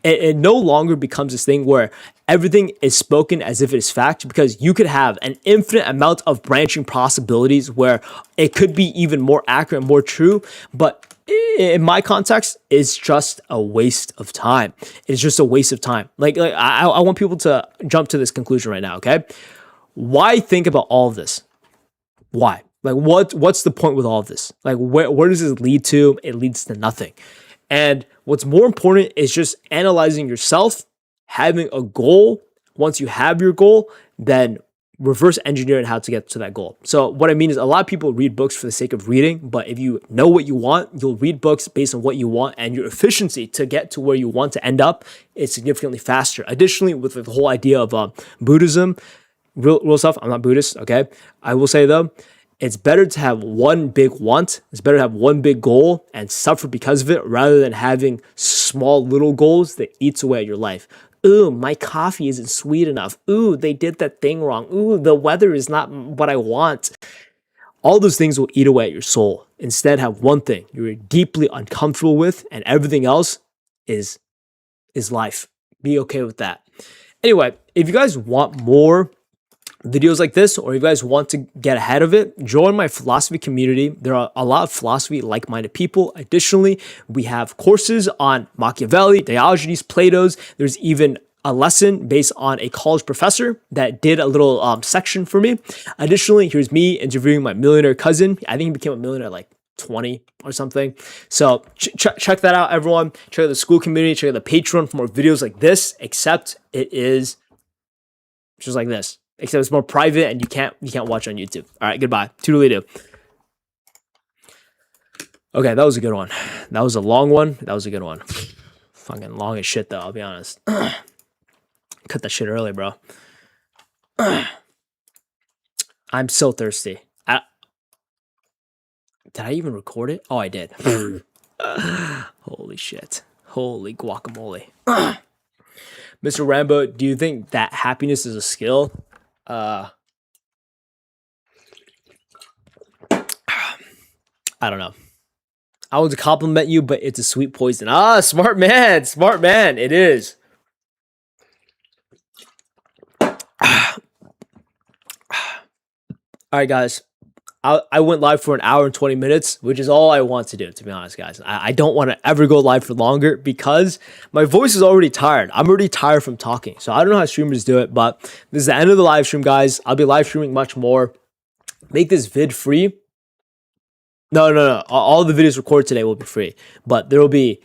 it no longer becomes this thing where everything is spoken as if it is fact, because you could have an infinite amount of branching possibilities where it could be even more accurate, more true. But in my context, it's just a waste of time. It's just a waste of time. Like I want people to jump to this conclusion right now, okay? Why think about all of this? Why? Like what's the point with all of this? Like where does this lead to? It leads to nothing. And what's more important is just analyzing yourself, having a goal. Once you have your goal, then reverse engineering how to get to that goal. So what I mean is, a lot of people read books for the sake of reading, but if you know what you want, you'll read books based on what you want, and your efficiency to get to where you want to end up is significantly faster. Additionally, with the whole idea of Buddhism, real stuff, I'm not Buddhist, okay? I will say though, it's better to have one big want. It's better to have one big goal and suffer because of it, rather than having small little goals that eats away at your life. Ooh, my coffee isn't sweet enough. Ooh, they did that thing wrong. Ooh, the weather is not what I want. All those things will eat away at your soul. Instead, have one thing you're deeply uncomfortable with, and everything else is life. Be okay with that. Anyway, if you guys want more videos like this, or if you guys want to get ahead of it, join my philosophy community. There are a lot of philosophy like-minded people. Additionally, we have courses on Machiavelli, Diogenes, Plato's. There's even a lesson based on a college professor that did a little section for me. Additionally, here's me interviewing my millionaire cousin. I think he became a millionaire at like 20 or something. So check that out, everyone. Check out the school community. Check out the Patreon for more videos like this, except it is just like this. Except it's more private and you can't watch on YouTube. All right, goodbye. Toodaloo. Okay, that was a good one. That was a long one. That was a good one. Fucking long as shit though, I'll be honest. Cut that shit early, bro. I'm so thirsty. Did I even record it? Oh, I did. Holy shit. Holy guacamole. Mr. Rambo, do you think that happiness is a skill? I don't know. I want to compliment you, but it's a sweet poison. Ah, smart man. Smart man. It is. All right, guys. I went live for an hour and 20 minutes, which is all I want to do, to be honest, guys. I don't want to ever go live for longer because my voice is already tired. I'm already tired from talking. So I don't know how streamers do it, but this is the end of the live stream, guys. I'll be live streaming much more. Make this vid free. No. All the videos recorded today will be free, but there will be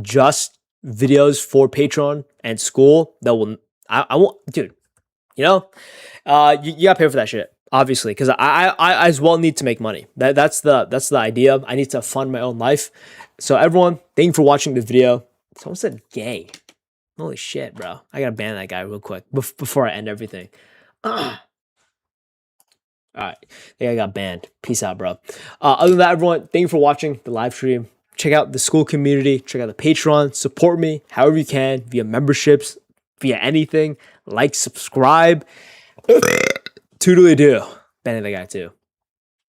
just videos for Patreon and school that will, I won't, dude, you know, you gotta pay for that shit. Obviously, because I as well need to make money. That's the idea. I need to fund my own life. So everyone, thank you for watching the video. Someone said gay. Holy shit, bro. I gotta ban that guy real quick before I end everything. All right, I think I got banned. Peace out, bro. Other than that, everyone, thank you for watching the live stream. Check out the school community. Check out the Patreon. Support me however you can via memberships, via anything. Like, subscribe. Toodly do. Banning the guy too.